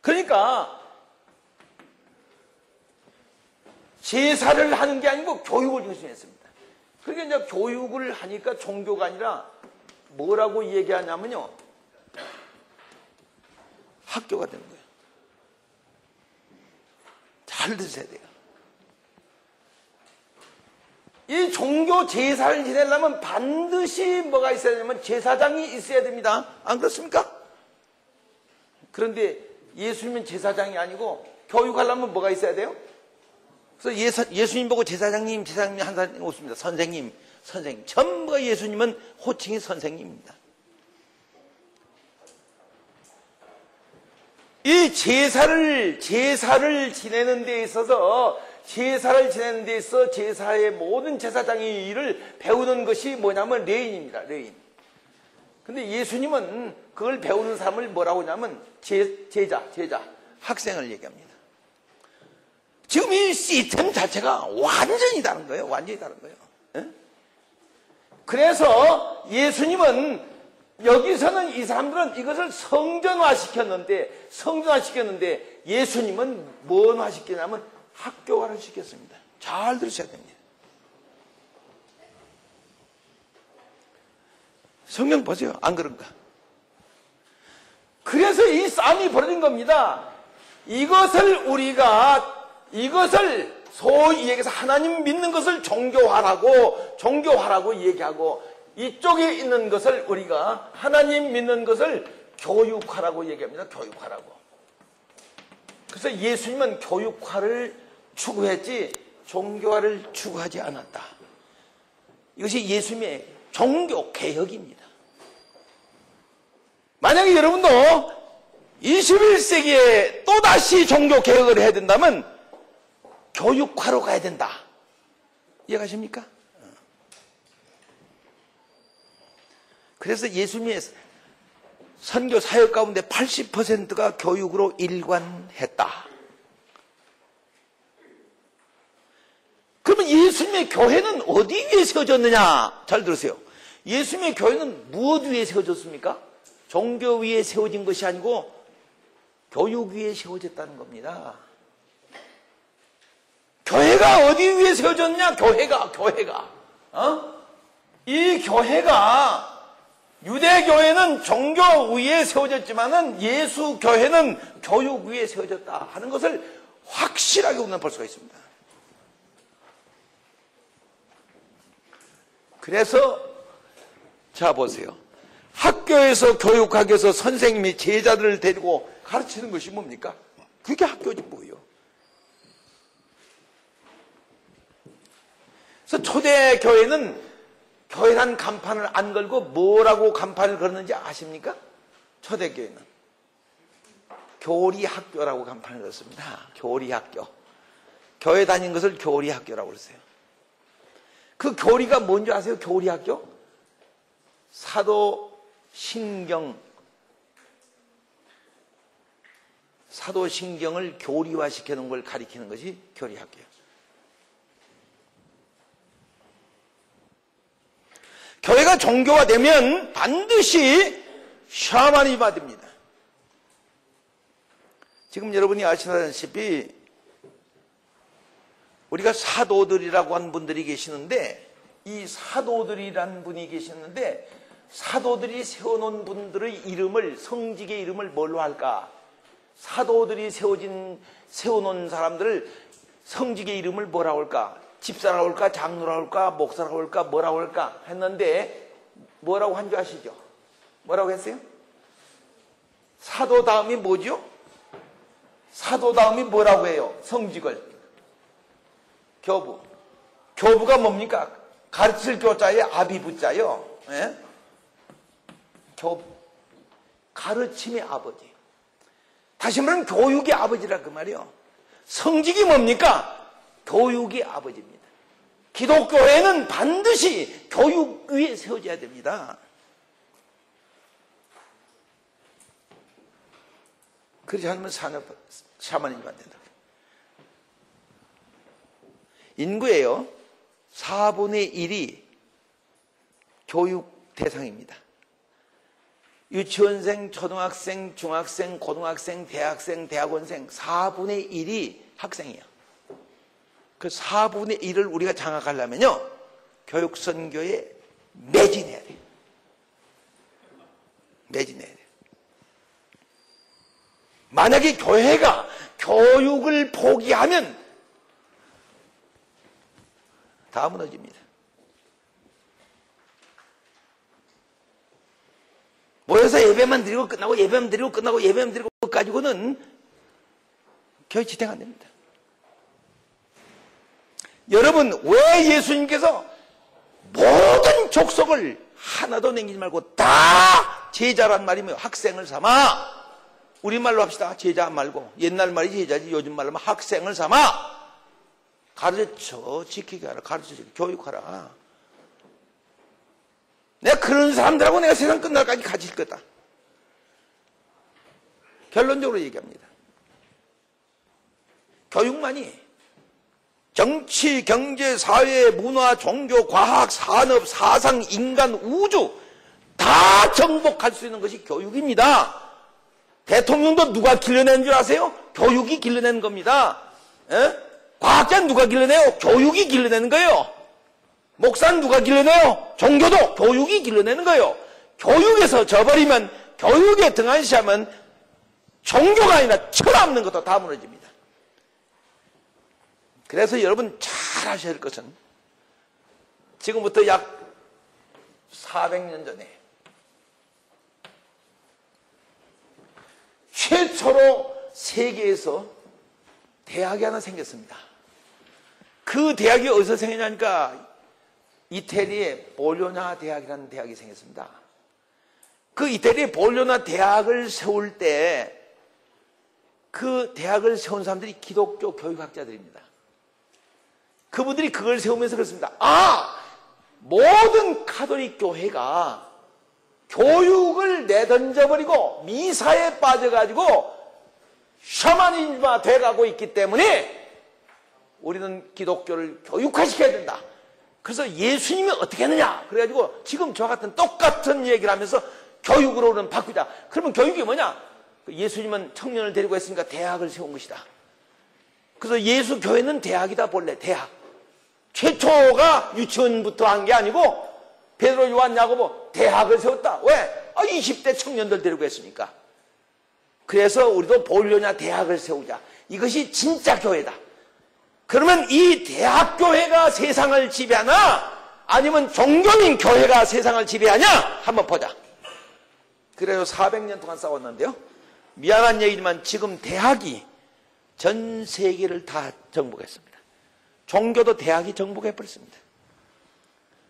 그러니까 제사를 하는 게 아니고 교육을 중심으로 했습니다. 그러니까 이제 교육을 하니까 종교가 아니라 뭐라고 얘기하냐면요, 학교가 되는 거예요. 잘 들으셔야 돼요. 이 종교 제사를 지내려면 반드시 뭐가 있어야 되냐면 제사장이 있어야 됩니다. 안 그렇습니까? 그런데 예수님은 제사장이 아니고 교육하려면 뭐가 있어야 돼요? 그래서 예수님 보고 제사장님 한 사람이 오십니다. 선생님. 전부가 예수님은 호칭이 선생님입니다. 이 제사를 지내는 데 있어서 제사의 모든 제사장의 일을 배우는 것이 뭐냐면 레인입니다. 레인. 근데 예수님은 그걸 배우는 사람을 뭐라고 하냐면 제자, 학생을 얘기합니다. 지금 이 시스템 자체가 완전히 다른 거예요. 완전히 다른 거예요. 예? 그래서 예수님은 여기서는 이 사람들은 이것을 성전화시켰는데 예수님은 뭔 시켰냐면 학교화를 시켰습니다. 잘 들으셔야 됩니다. 성경 보세요. 안 그런가? 그래서 이 싸움이 벌어진 겁니다. 이것을 소위 얘기해서 하나님 믿는 것을 종교화라고 얘기하고, 이쪽에 있는 것을 우리가 하나님 믿는 것을 교육화라고 얘기합니다. 교육화라고. 그래서 예수님은 교육화를 추구했지 종교화를 추구하지 않았다. 이것이 예수님의 종교 개혁입니다. 만약에 여러분도 21세기에 또다시 종교 개혁을 해야 된다면 교육화로 가야 된다. 이해가십니까? 그래서 예수님의 선교 사역 가운데 80%가 교육으로 일관했다. 그러면 예수님의 교회는 어디 위에 세워졌느냐? 잘 들으세요. 예수님의 교회는 무엇 위에 세워졌습니까? 종교 위에 세워진 것이 아니고 교육 위에 세워졌다는 겁니다. 교회가 어디 위에 세워졌냐? 교회가. 이 교회가, 유대교회는 종교 위에 세워졌지만은 예수 교회는 교육 위에 세워졌다 하는 것을 확실하게 우리는 볼 수가 있습니다. 그래서 자 보세요. 학교에서 교육하기 위해서 선생님이 제자들을 데리고 가르치는 것이 뭡니까? 그게 학교지 뭐예요. 그래서 초대 교회는 교회란 간판을 안 걸고 뭐라고 간판을 걸었는지 아십니까? 초대교회는 교리학교라고 간판을 걸었습니다. 교리학교. 교회 다닌 것을 교리학교라고 그러세요. 그 교리가 뭔지 아세요? 교리학교? 사도신경을 교리화시켜 놓은 걸 가리키는 것이 교리학교예요. 교회가 종교화되면 반드시 샤머니즘화 됩니다. 지금 여러분이 아시다시피 우리가 사도들이라고 하는 분들이 계시는데, 이 사도들이라는 분이 계시는데, 사도들이 세워놓은 분들의 이름을, 성직의 이름을 뭘로 할까? 사도들이 세워놓은 사람들을 성직의 이름을 뭐라고 할까? 집사라고 할까? 장로라고 할까? 목사라고 할까? 뭐라고 할까? 했는데 뭐라고 한 줄 아시죠? 뭐라고 했어요? 사도 다음이 뭐죠? 사도 다음이 뭐라고 해요? 성직을. 교부. 교부가 뭡니까? 가르칠 교자에 아비부자요. 예? 교부. 가르침의 아버지. 다시 말하면 교육의 아버지라 그 말이요. 성직이 뭡니까? 교육의 아버지입니다. 기독교회는 반드시 교육 위에 세워져야 됩니다. 그렇지 않으면 샤머니즘 안 된다. 인구에요 4분의 1이 교육 대상입니다. 유치원생, 초등학생, 중학생, 고등학생, 대학생, 대학원생 4분의 1이 학생이에요. 그 4분의 1을 우리가 장악하려면요 교육선교에 매진해야 돼요. 매진해야 돼요. 만약에 교회가 교육을 포기하면 다 무너집니다. 모여서 예배만 드리고 끝나고 예배만 드리고 끝나고 예배만 드리고 가지고는 교회 지탱 안 됩니다. 여러분, 왜 예수님께서 모든 족속을 하나도 남기지 말고 다 제자란 말이며 학생을 삼아, 우리말로 합시다. 제자 말고, 옛날 말이 제자지 요즘 말로 하면 학생을 삼아 가르쳐 지키게 하라. 가르쳐 지키게 교육하라. 내가 그런 사람들하고 내가 세상 끝날까지 같이 있을 거다. 결론적으로 얘기합니다. 교육만이 정치, 경제, 사회, 문화, 종교, 과학, 산업, 사상, 인간, 우주 다 정복할 수 있는 것이 교육입니다. 대통령도 누가 길러낸 줄 아세요? 교육이 길러낸 겁니다. 에? 과학자는 누가 길러내요? 교육이 길러내는 거예요. 목사는 누가 길러내요? 종교도 교육이 길러내는 거예요. 교육에서 져버리면, 교육에 등한시하면 종교가 아니라 철없는 것도 다 무너집니다. 그래서 여러분 잘 아셔야 할 것은 지금부터 약 400년 전에 최초로 세계에서 대학이 하나 생겼습니다. 그 대학이 어디서 생겼냐니까 이태리의 볼로냐 대학이라는 대학이 생겼습니다. 그 이태리의 볼로냐 대학을 세울 때 그 대학을 세운 사람들이 기독교 교육학자들입니다. 그분들이 그걸 세우면서 그렇습니다. 모든 가톨릭 교회가 교육을 내던져버리고 미사에 빠져가지고 샤머니즘화 돼가고 있기 때문에 우리는 기독교를 교육화시켜야 된다. 그래서 예수님이 어떻게 했느냐? 그래가지고 지금 저와 같은 똑같은 얘기를 하면서 교육으로는 바꾸자. 그러면 교육이 뭐냐? 예수님은 청년을 데리고 했으니까 대학을 세운 것이다. 그래서 예수 교회는 대학이다 본래 대학. 최초가 유치원부터 한 게 아니고 베드로, 요한, 야고보 대학을 세웠다. 왜? 20대 청년들 데리고 했으니까. 그래서 우리도 볼로냐 대학을 세우자. 이것이 진짜 교회다. 그러면 이 대학교회가 세상을 지배하나 아니면 종교민 교회가 세상을 지배하냐? 한번 보자. 그래서 400년 동안 싸웠는데요. 미안한 얘기지만 지금 대학이 전 세계를 다 정복했습니다. 종교도 대학이 정복해버렸습니다.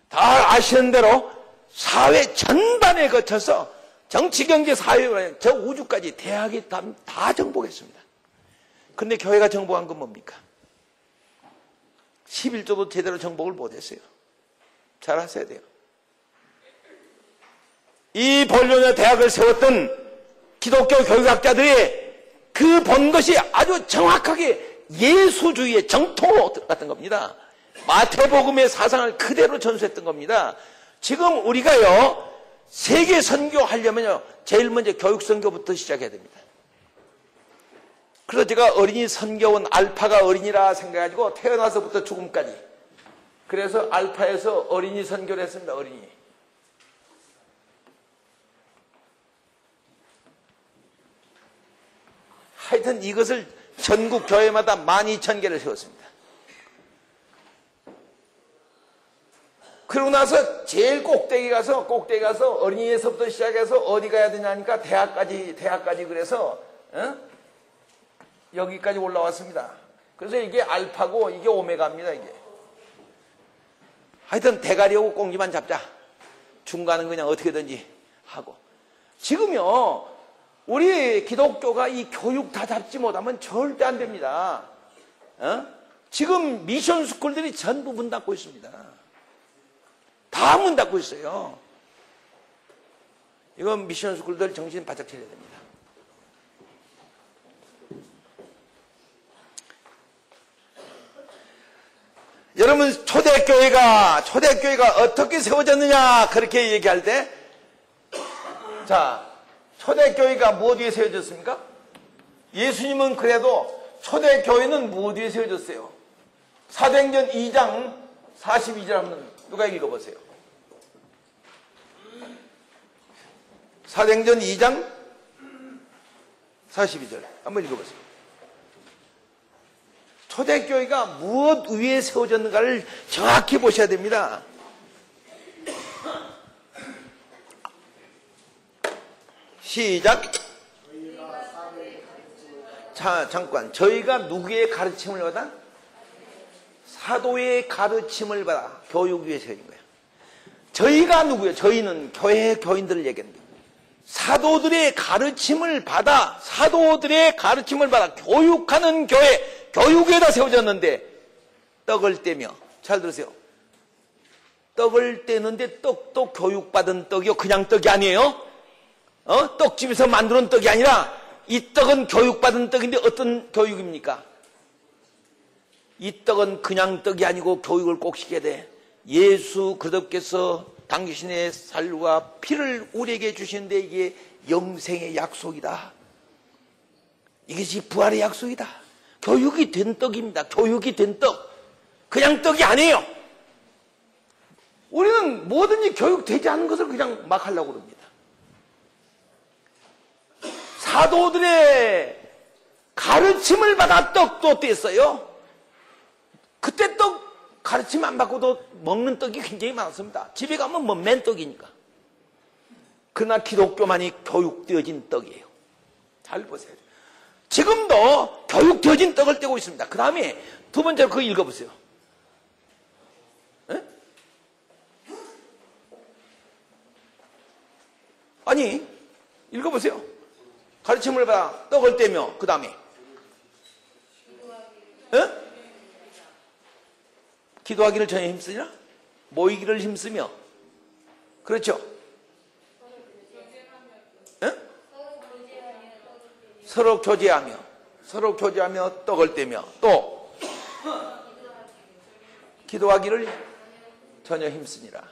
다 아시는 대로 사회 전반에 거쳐서 정치, 경제, 사회, 저 우주까지 대학이 다 정복했습니다. 그런데 교회가 정복한 건 뭡니까? 11조도 제대로 정복을 못했어요. 잘 아셔야 돼요. 이 본론의 대학을 세웠던 기독교 교육학자들이 그 본 것이 아주 정확하게 예수주의의 정통으로 들어갔던 겁니다. 마태복음의 사상을 그대로 전수했던 겁니다. 지금 우리가요, 세계 선교하려면요, 제일 먼저 교육 선교부터 시작해야 됩니다. 그래서 제가 어린이 선교원 알파가 어린이라 생각해가지고 태어나서부터 죽음까지, 그래서 알파에서 어린이 선교를 했습니다. 어린이. 하여튼 이것을 전국 교회마다 12,000개를 세웠습니다. 그러고 나서 제일 꼭대기 가서 어린이에서부터 시작해서 어디 가야 되냐니까 대학까지 그래서 여기까지 올라왔습니다. 그래서 이게 알파고 이게 오메가입니다. 이게. 하여튼 대가리하고 꽁지만 잡자. 중간은 그냥 어떻게든지 하고. 지금요, 우리 기독교가 이 교육 다 잡지 못하면 절대 안 됩니다. 지금 미션 스쿨들이 전부 문 닫고 있습니다. 다 문 닫고 있어요. 이건 미션 스쿨들 정신 바짝 차려야 됩니다. 여러분, 초대교회가 어떻게 세워졌느냐 그렇게 얘기할 때, 자, 초대교회가 무엇 위에 세워졌습니까? 예수님은 그래도 초대교회는 무엇 위에 세워졌어요? 사도행전 2장 42절 한번 누가 읽어보세요. 사도행전 2장 42절 한번 읽어보세요. 초대교회가 무엇 위에 세워졌는가를 정확히 보셔야 됩니다. 시작. 자, 잠깐. 저희가 누구의 가르침을 받아? 사도의 가르침을 받아 교육 위에 세워진 거예요. 저희가 누구예요? 저희는 교회 교인들을 얘기합니다. 사도들의 가르침을 받아 교육하는 교회, 교육에다 세워졌는데 떡을 떼며, 잘 들으세요. 떡을 떼는데 떡도 교육받은 떡이요, 그냥 떡이 아니에요. 떡집에서 만들어놓은 떡이 아니라 이 떡은 교육받은 떡인데 어떤 교육입니까? 이 떡은 그냥 떡이 아니고 교육을 꼭 시켜야 돼. 예수 그리스도께서 당신의 살과 피를 우리에게 주시는데 이게 영생의 약속이다. 이것이 부활의 약속이다. 교육이 된 떡입니다. 교육이 된 떡. 그냥 떡이 아니에요. 우리는 뭐든지 교육되지 않은 것을 그냥 막 하려고 그럽니다. 사도들의 가르침을 받아 떡도 뗐어요. 그때 떡 가르침 안 받고도 먹는 떡이 굉장히 많습니다. 집에 가면 뭐 맨떡이니까. 그러나 기독교만이 교육되어진 떡이에요. 잘 보세요. 지금도 교육되어진 떡을 떼고 있습니다. 그 다음에 두 번째로 그거 읽어보세요. 에? 아니, 읽어보세요. 가르침을 받아 떡을 떼며 그 다음에 기도하기를 전혀 힘쓰냐? 모이기를 힘쓰며, 그렇죠? 서로 교제하며 떡을 떼며, 또 기도하기를 전혀 힘쓰니라.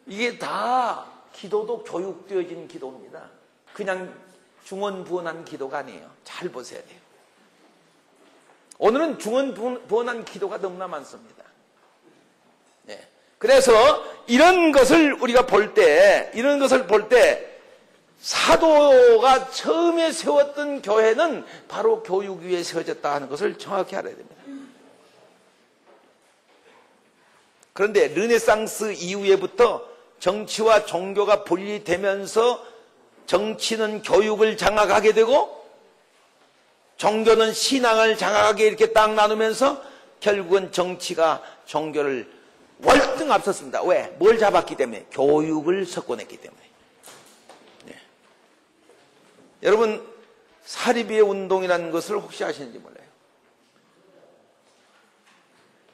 이게 다 기도도 교육되어진 기도입니다. 그냥 중언부언한 기도가 아니에요. 잘 보셔야 돼요. 오늘은 중언부언한 기도가 너무나 많습니다. 네. 그래서 이런 것을 우리가 볼 때, 사도가 처음에 세웠던 교회는 바로 교육 위에 세워졌다 하는 것을 정확히 알아야 됩니다. 그런데 르네상스 이후에부터 정치와 종교가 분리되면서 정치는 교육을 장악하게 되고 종교는 신앙을 장악하게 이렇게 딱 나누면서 결국은 정치가 종교를 월등 앞섰습니다. 왜? 뭘 잡았기 때문에? 교육을 석권했기 때문에. 네. 여러분, 사리비의 운동이라는 것을 혹시 아시는지 몰라요.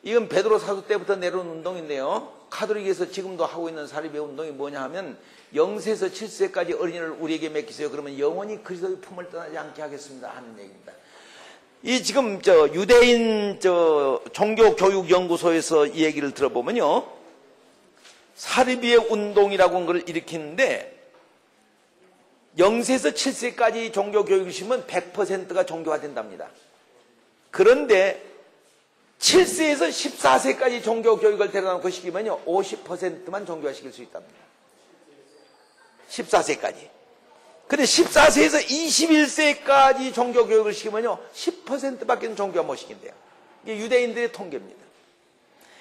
이건 베드로 사도 때부터 내려온 운동인데요. 카톨릭에서 지금도 하고 있는 사리비의 운동이 뭐냐 하면 0세에서 7세까지 어린이를 우리에게 맡기세요. 그러면 영원히 그리스도의 품을 떠나지 않게 하겠습니다 하는 얘기입니다. 이 지금 유대인 종교교육연구소에서 이 얘기를 들어보면요, 사리비의 운동이라고 하는 걸 일으키는데 0세에서 7세까지 종교교육을 시키면 100%가 종교화된답니다. 그런데 7세에서 14세까지 종교교육을 데려놓고 시키면요 50%만 종교화시킬 수 있답니다. 14세까지. 근데 14세에서 21세까지 종교교육을 시키면요 10%밖에 종교화 못 시킨대요. 이게 유대인들의 통계입니다.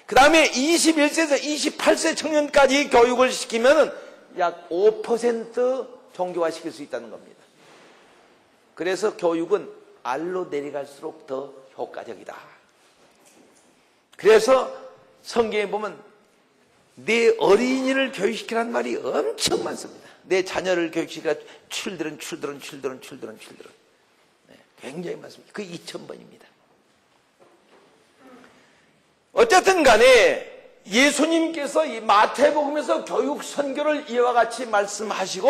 그 다음에 21세에서 28세 청년까지 교육을 시키면 약 5% 종교화 시킬 수 있다는 겁니다. 그래서 교육은 알로 내려갈수록 더 효과적이다. 그래서 성경에 보면 내 어린이를 교육시키라는 말이 엄청 많습니다. 내 자녀를 교육시키라 children. 네, 굉장히 많습니다. 그 2000번입니다. 어쨌든 간에 예수님께서 이 마태복음에서 교육 선교를 이와 같이 말씀하시고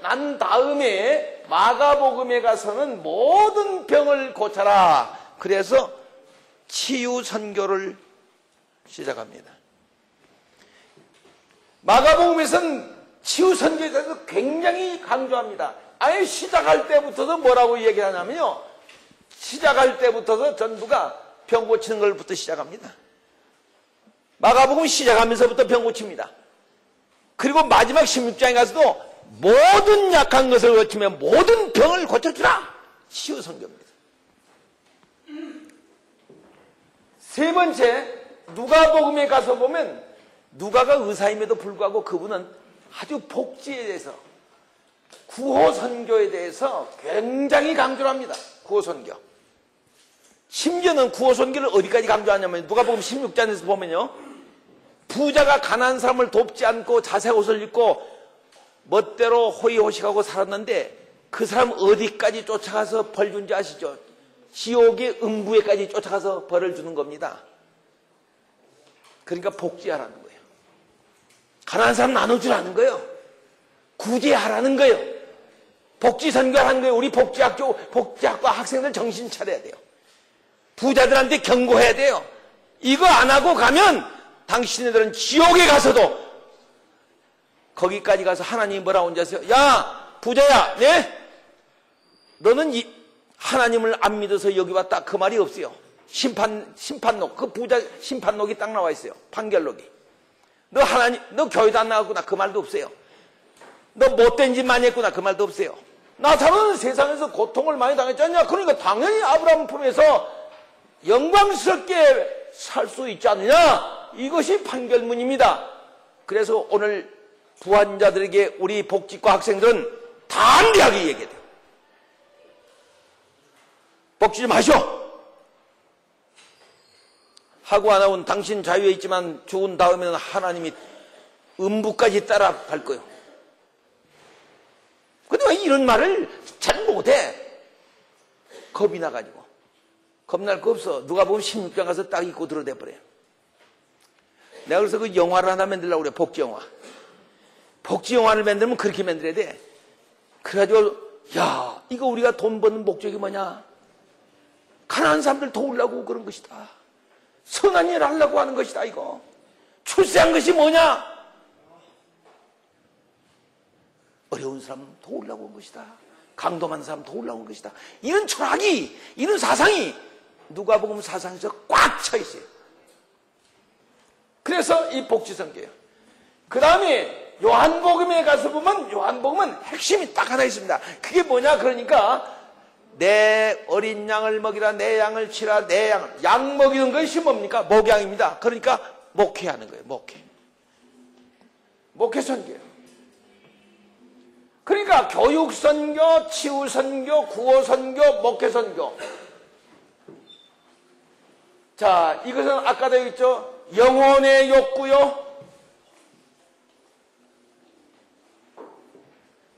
난 다음에 마가복음에 가서는 모든 병을 고쳐라. 그래서 치유 선교를 시작합니다. 마가복음에서는 치유 선교에 대해서 굉장히 강조합니다. 아예 시작할 때부터도 뭐라고 얘기하냐면요, 시작할 때부터도 전부가 병 고치는 걸부터 시작합니다. 마가복음 시작하면서부터 병 고칩니다. 그리고 마지막 16장에 가서도 모든 약한 것을 고치며 모든 병을 고쳐주라. 치유 선교입니다. 세 번째, 누가복음에 가서 보면 누가가 의사임에도 불구하고 그분은 아주 복지에 대해서, 구호 선교에 대해서 굉장히 강조를 합니다. 구호 선교. 심지어는 구호 선교를 어디까지 강조하냐면 누가복음 16장에서 보면요, 부자가 가난한 사람을 돕지 않고 자색 옷을 입고 멋대로 호의호식하고 살았는데 그 사람 어디까지 쫓아가서 벌 준지 아시죠? 지옥의 음부에까지 쫓아가서 벌을 주는 겁니다. 그러니까 복지하라는 거예요. 가난한 사람 나눠주라는 거예요. 구제하라는 거예요. 복지선교하라는 거예요. 우리 복지학과 학생들 정신 차려야 돼요. 부자들한테 경고해야 돼요. 이거 안 하고 가면 당신네들은 지옥에 가서도, 거기까지 가서 하나님이 뭐라고 하는지 아세요? 야, 부자야, 네? 너는 하나님을 안 믿어서 여기 왔다. 그 말이 없어요. 심판록, 그 부자 심판록이 딱 나와 있어요. 판결록이. 너 교회도 안 나갔구나. 그 말도 없어요. 너 못된 짓 많이 했구나. 그 말도 없어요. 나사로는 세상에서 고통을 많이 당했지 않냐? 그러니까 당연히 아브라함 품에서 영광스럽게 살 수 있지 않느냐? 이것이 판결문입니다. 그래서 오늘 부환자들에게 우리 복지과 학생들은 담대하게 얘기해야 돼요. 복지 좀 하시오. 하고 안 하고는 당신 자유에 있지만 죽은 다음에는 하나님이 음부까지 따라갈 거예요. 근데 왜 이런 말을 잘 못해? 겁이 나가지고. 겁날 거 없어. 누가 보면 16장 가서 딱 입고 들어대 버려요. 내가 그래서 그 영화를 하나 만들려고 그래. 복지영화. 복지영화를 만들면 그렇게 만들어야 돼. 그래가지고 야, 이거 우리가 돈 버는 목적이 뭐냐? 가난한 사람들 도우려고 그런 것이다. 선한 일을 하려고 하는 것이다. 이거 출세한 것이 뭐냐? 어려운 사람 도우려고 한 것이다. 강도 많은 사람 도우려고 한 것이다. 이런 철학이, 이런 사상이 누가복음 사상에서 꽉 차 있어요. 그래서 이 복지선교예요. 그 다음에 요한복음에 가서 보면 요한복음은 핵심이 딱 하나 있습니다. 그게 뭐냐? 그러니까 내 어린 양을 먹이라, 내 양을 치라, 내 양을. 양 먹이는 것이 뭡니까? 목양입니다. 그러니까 목회하는 거예요. 목회선교예요. 그러니까 교육선교, 치유선교, 구호선교, 목회선교. 자, 이것은 아까도 있죠. 영혼의 욕구요.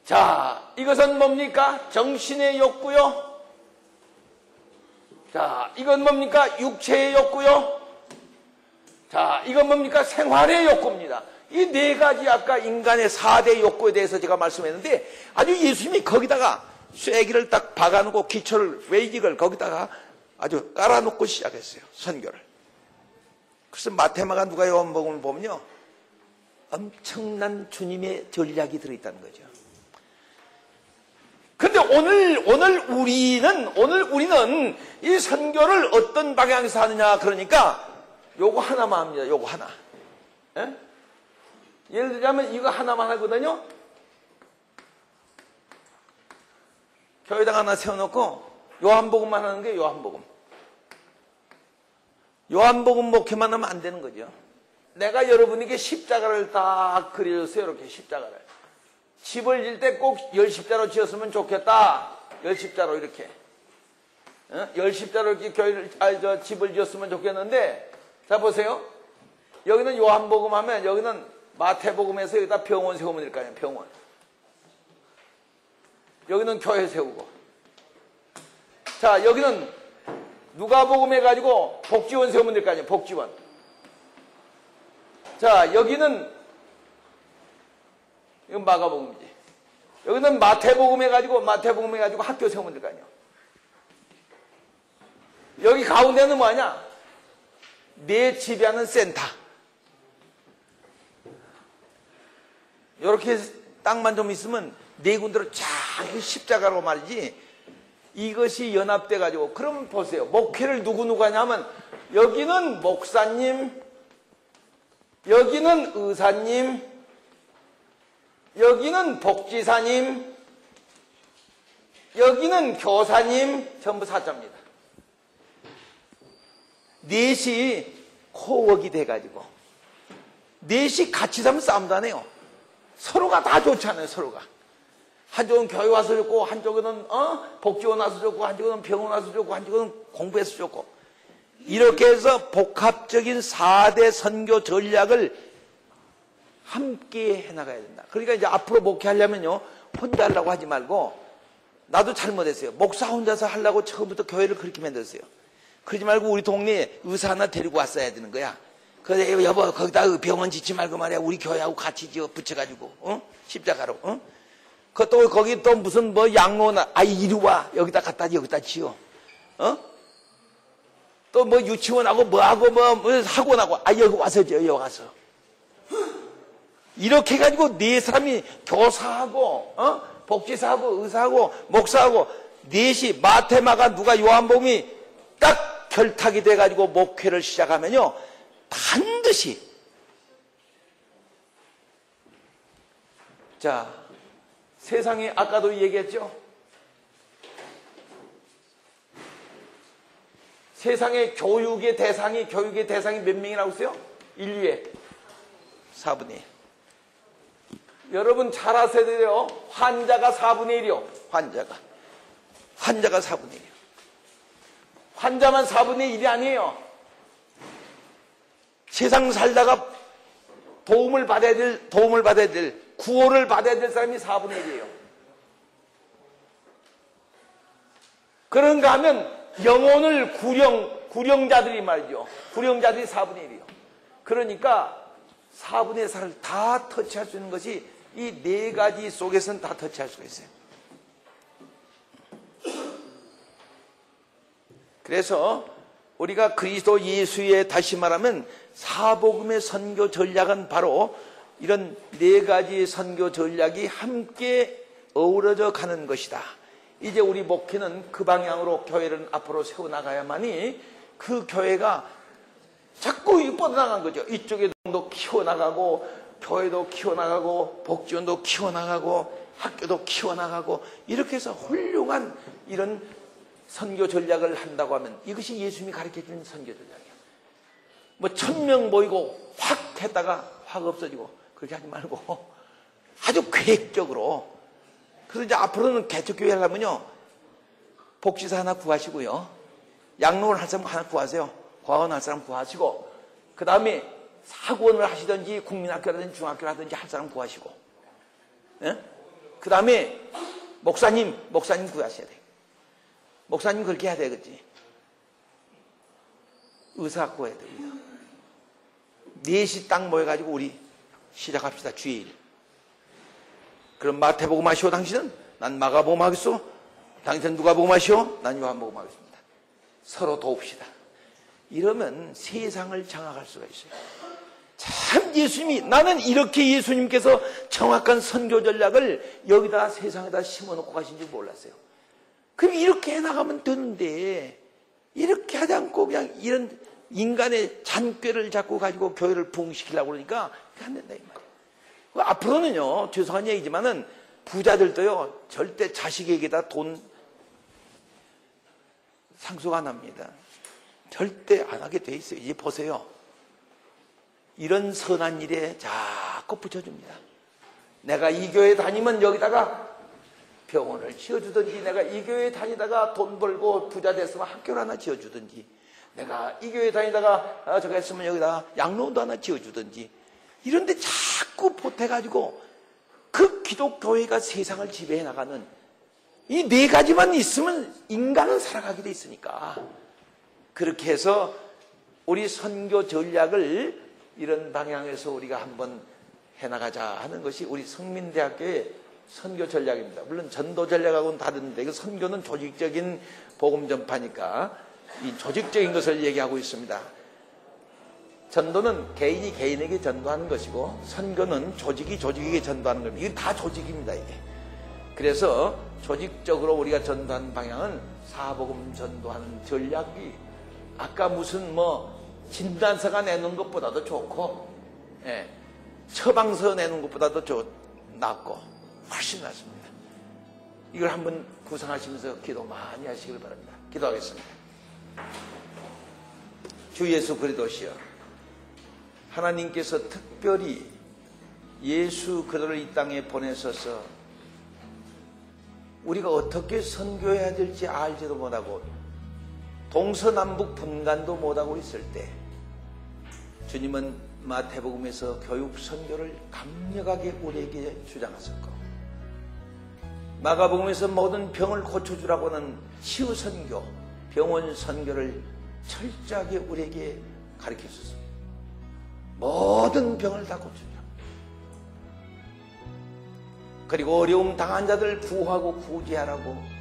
자, 이것은 뭡니까? 정신의 욕구요. 자, 이건 뭡니까? 육체의 욕구요. 자, 이건 뭡니까? 생활의 욕구입니다. 이 네 가지 아까 인간의 4대 욕구에 대해서 제가 말씀했는데 아주 예수님이 거기다가 쐐기를 딱 박아놓고 기초를, 웨이직을 거기다가 아주 깔아놓고 시작했어요. 선교를. 그래서 마테마가 누가 요한복음을 보면요, 엄청난 주님의 전략이 들어있다는 거죠. 근데 오늘 우리는 이 선교를 어떤 방향에서 하느냐, 그러니까 요거 하나만 합니다. 요거 하나. 예? 예를 들자면 이거 하나만 하거든요. 교회당 하나 세워놓고 요한복음만 하는 게 요한복음. 요한복음 목회만 하면 안 되는 거죠. 내가 여러분에게 십자가를 딱 그려줬어요. 이렇게 십자가를. 집을 질 때 꼭 열십자로 지었으면 좋겠다. 열십자로 이렇게. 열십자로 이렇게 집을 지었으면 좋겠는데, 자 보세요. 여기는 요한복음 하면 여기는 마태복음에서 여기다 병원 세우면 될 거 아니에요. 병원. 여기는 교회 세우고. 자, 여기는 누가복음 해가지고 복지원 세우면 될 거 아니에요. 복지원. 자, 여기는 이건 마가복음이지. 여기는 마태복음 해가지고 학교 세우면 될 거 아니에요. 여기 가운데는 뭐하냐? 내 지배하는 센터. 이렇게 땅만 좀 있으면 네 군데로 쫙 십자가로 말이지. 이것이 연합돼 가지고, 그러면 보세요. 목회를 누구누구 하냐면 여기는 목사님, 여기는 의사님, 여기는 복지사님, 여기는 교사님, 전부 사자입니다. 넷이 코웍이 돼가지고 넷이 같이 살면 싸움도 안 해요. 서로가 다 좋잖아요. 서로가. 한쪽은 교회 와서 좋고, 한쪽은 복지원 와서 좋고, 한쪽은 병원 와서 좋고, 한쪽은 공부해서 좋고, 이렇게 해서 복합적인 4대 선교 전략을 함께 해나가야 된다. 그러니까 이제 앞으로 목회하려면요, 혼자 하려고 하지 말고, 나도 잘못했어요. 목사 혼자서 하려고 처음부터 교회를 그렇게 만들었어요. 그러지 말고 우리 동네에 의사 하나 데리고 왔어야 되는 거야. 그래, 여보, 거기다 병원 짓지 말고 말이야. 우리 교회하고 같이 지어 붙여가지고, 십자가로, 또, 거기 또 무슨 양로나, 이리 와. 여기다 지어. 또 유치원하고 뭐하고 학원하고, 여기 와서 지어, 여기 와서. 이렇게 해가지고 네 사람이 교사하고, 복지사하고, 의사하고, 목사하고, 넷이 마테마가 누가 요한복음이 딱 결탁이 돼가지고 목회를 시작하면요, 반드시, 자, 세상에 아까도 얘기했죠. 세상의 교육의 대상이 몇 명이라고 했어요? 인류의 4분의 1. 여러분 잘 아셔야 돼요. 환자가 4분의 1이요. 환자가 4분의 1이요. 환자만 4분의 1이 아니에요. 세상 살다가 도움을 받아야 될, 구호를 받아야 될 사람이 4분의 1이에요. 그런가 하면 영혼을 구령자들이 말이죠. 구령자들이 4분의 1이에요. 그러니까 4분의 4를 다 터치할 수 있는 것이 이 네 가지 속에서는 다 터치할 수가 있어요. 그래서 우리가 그리스도 예수의, 다시 말하면 사복음의 선교 전략은 바로 이런 네 가지 선교 전략이 함께 어우러져 가는 것이다. 이제 우리 목회는 그 방향으로 교회를 앞으로 세워나가야만이 그 교회가 자꾸 뻗어나간 거죠. 이쪽에도 키워나가고, 교회도 키워나가고, 복지원도 키워나가고, 학교도 키워나가고, 이렇게 해서 훌륭한 이런 선교 전략을 한다고 하면 이것이 예수님이 가르쳐주는 선교 전략이에요. 1000명 모이고 확 했다가 확 없어지고 그렇게 하지 말고 아주 계획적으로. 그래서 이제 앞으로는 개척교회 하려면요, 복지사 하나 구하시고요, 양로원 할 사람 하나 구하세요. 과원 할 사람 구하시고, 그 다음에 사구원을 하시든지 국민학교라든지 중학교라든지 할 사람 구하시고, 그 다음에 목사님 구하셔야 돼. 목사님 그렇게 해야 되겠지. 의사 구해야 됩니다. 4시 딱 모여가지고 우리 시작합시다. 주일. 그럼 마태복음 하시오 당신은? 난 마가복음 하겠소? 당신은 누가복음 하시오? 난 요한복음 하겠습니다. 서로 도웁시다. 이러면 세상을 장악할 수가 있어요. 참 예수님이, 나는 이렇게 예수님께서 정확한 선교 전략을 여기다 세상에다 심어놓고 가신 줄 몰랐어요. 그럼 이렇게 해나가면 되는데, 이렇게 하지 않고 그냥 이런 인간의 잔꾀를 자꾸 가지고 교회를 부흥시키려고 그러니까 그게 안 된다 이 말이에요. 앞으로는요, 죄송한 얘기지만은 부자들도요 절대 자식에게다 돈 상속 안 합니다. 절대 안 하게 돼 있어요. 이제 보세요. 이런 선한 일에 자꾸 붙여줍니다. 내가 이 교회 다니면 여기다가 병원을 지어주든지, 내가 이 교회 다니다가 돈 벌고 부자 됐으면 학교를 하나 지어주든지, 내가 이 교회 다니다가 저기 했으면 여기다가 양로원도 하나 지어주든지, 이런데 자꾸 보태가지고 그 기독교회가 세상을 지배해 나가는 이 4가지만 있으면 인간은 살아가게 돼 있으니까, 그렇게 해서 우리 선교 전략을 이런 방향에서 우리가 한번 해나가자 하는 것이 우리 성민대학교의 선교 전략입니다. 물론 전도 전략하고는 다른데, 선교는 조직적인 복음 전파니까 이 조직적인 것을 얘기하고 있습니다. 전도는 개인이 개인에게 전도하는 것이고, 선교는 조직이 조직에게 전도하는 겁니다. 이게 다 조직입니다, 이게. 그래서 조직적으로 우리가 전도하는 방향은 사복음 전도하는 전략이 아까 무슨 진단서가 내는 것보다도 좋고, 처방서 내는 것보다도 낫고 훨씬 낫습니다. 이걸 한번 구상하시면서 기도 많이 하시길 바랍니다. 기도하겠습니다. 주 예수 그리스도시여, 하나님께서 특별히 예수 그리스도를 이 땅에 보내셔서 우리가 어떻게 선교해야 될지 알지도 못하고 동서남북 분간도 못하고 있을 때, 주님은 마태복음에서 교육 선교를 강력하게 우리에게 주장하셨고, 마가복음에서 모든 병을 고쳐주라고 하는 치유 선교, 병원 선교를 철저하게 우리에게 가르쳐 주셨습니다. 모든 병을 다 고쳐주라. 그리고 어려움 당한 자들 구하고 구제하라고,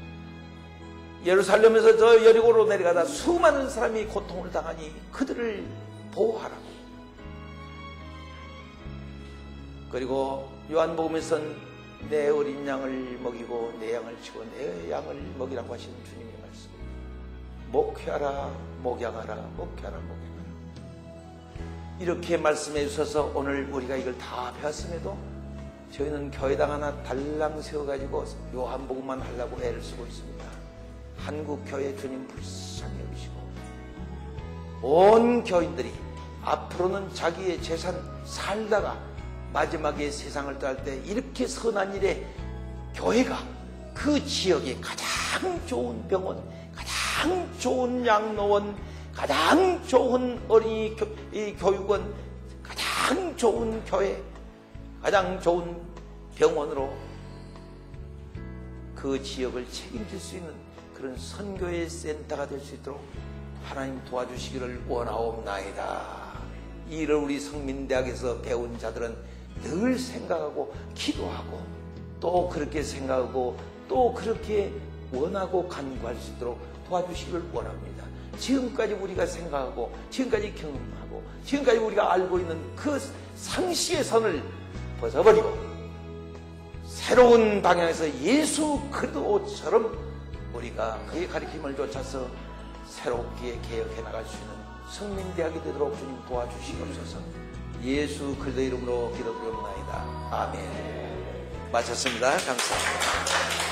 예루살렘에서 저 여리고로 내려가다 수많은 사람이 고통을 당하니 그들을 보호하라고. 그리고 요한복음에서는 내 어린 양을 먹이고 내 양을 치고 내 양을 먹이라고 하시는 주님의 말씀. 목회하라, 목양하라, 목회하라, 목양하라. 이렇게 말씀해 주셔서 오늘 우리가 이걸 다 배웠음에도 저희는 교회당 하나 달랑 세워가지고 요한복음만 하려고 애를 쓰고 있습니다. 한국교회 주님 불쌍히 여기시고, 온 교인들이 앞으로는 자기의 재산 살다가 마지막에 세상을 떠날 때 이렇게 선한 일에 교회가 그 지역에 가장 좋은 병원, 가장 좋은 양로원, 가장 좋은 어린이 교육원, 가장 좋은 교회, 가장 좋은 병원으로 그 지역을 책임질 수 있는 그런 선교의 센터가 될 수 있도록 하나님 도와주시기를 원하옵나이다. 이 일을 우리 성민대학에서 배운 자들은 늘 생각하고 기도하고 또 그렇게 생각하고 또 그렇게 원하고 간구할 수 있도록 도와주시기를 원합니다. 지금까지 우리가 생각하고 지금까지 경험하고 지금까지 우리가 알고 있는 그 상시의 선을 벗어버리고 새로운 방향에서 예수 그리스도처럼 우리가 그의 가르침을 쫓아서 새롭게 개혁해 나갈 수 있는 성민대학이 되도록 주님 도와주시옵소서. 예수 그리스도의 이름으로 기도드리옵나이다. 아멘. 마쳤습니다. 감사합니다.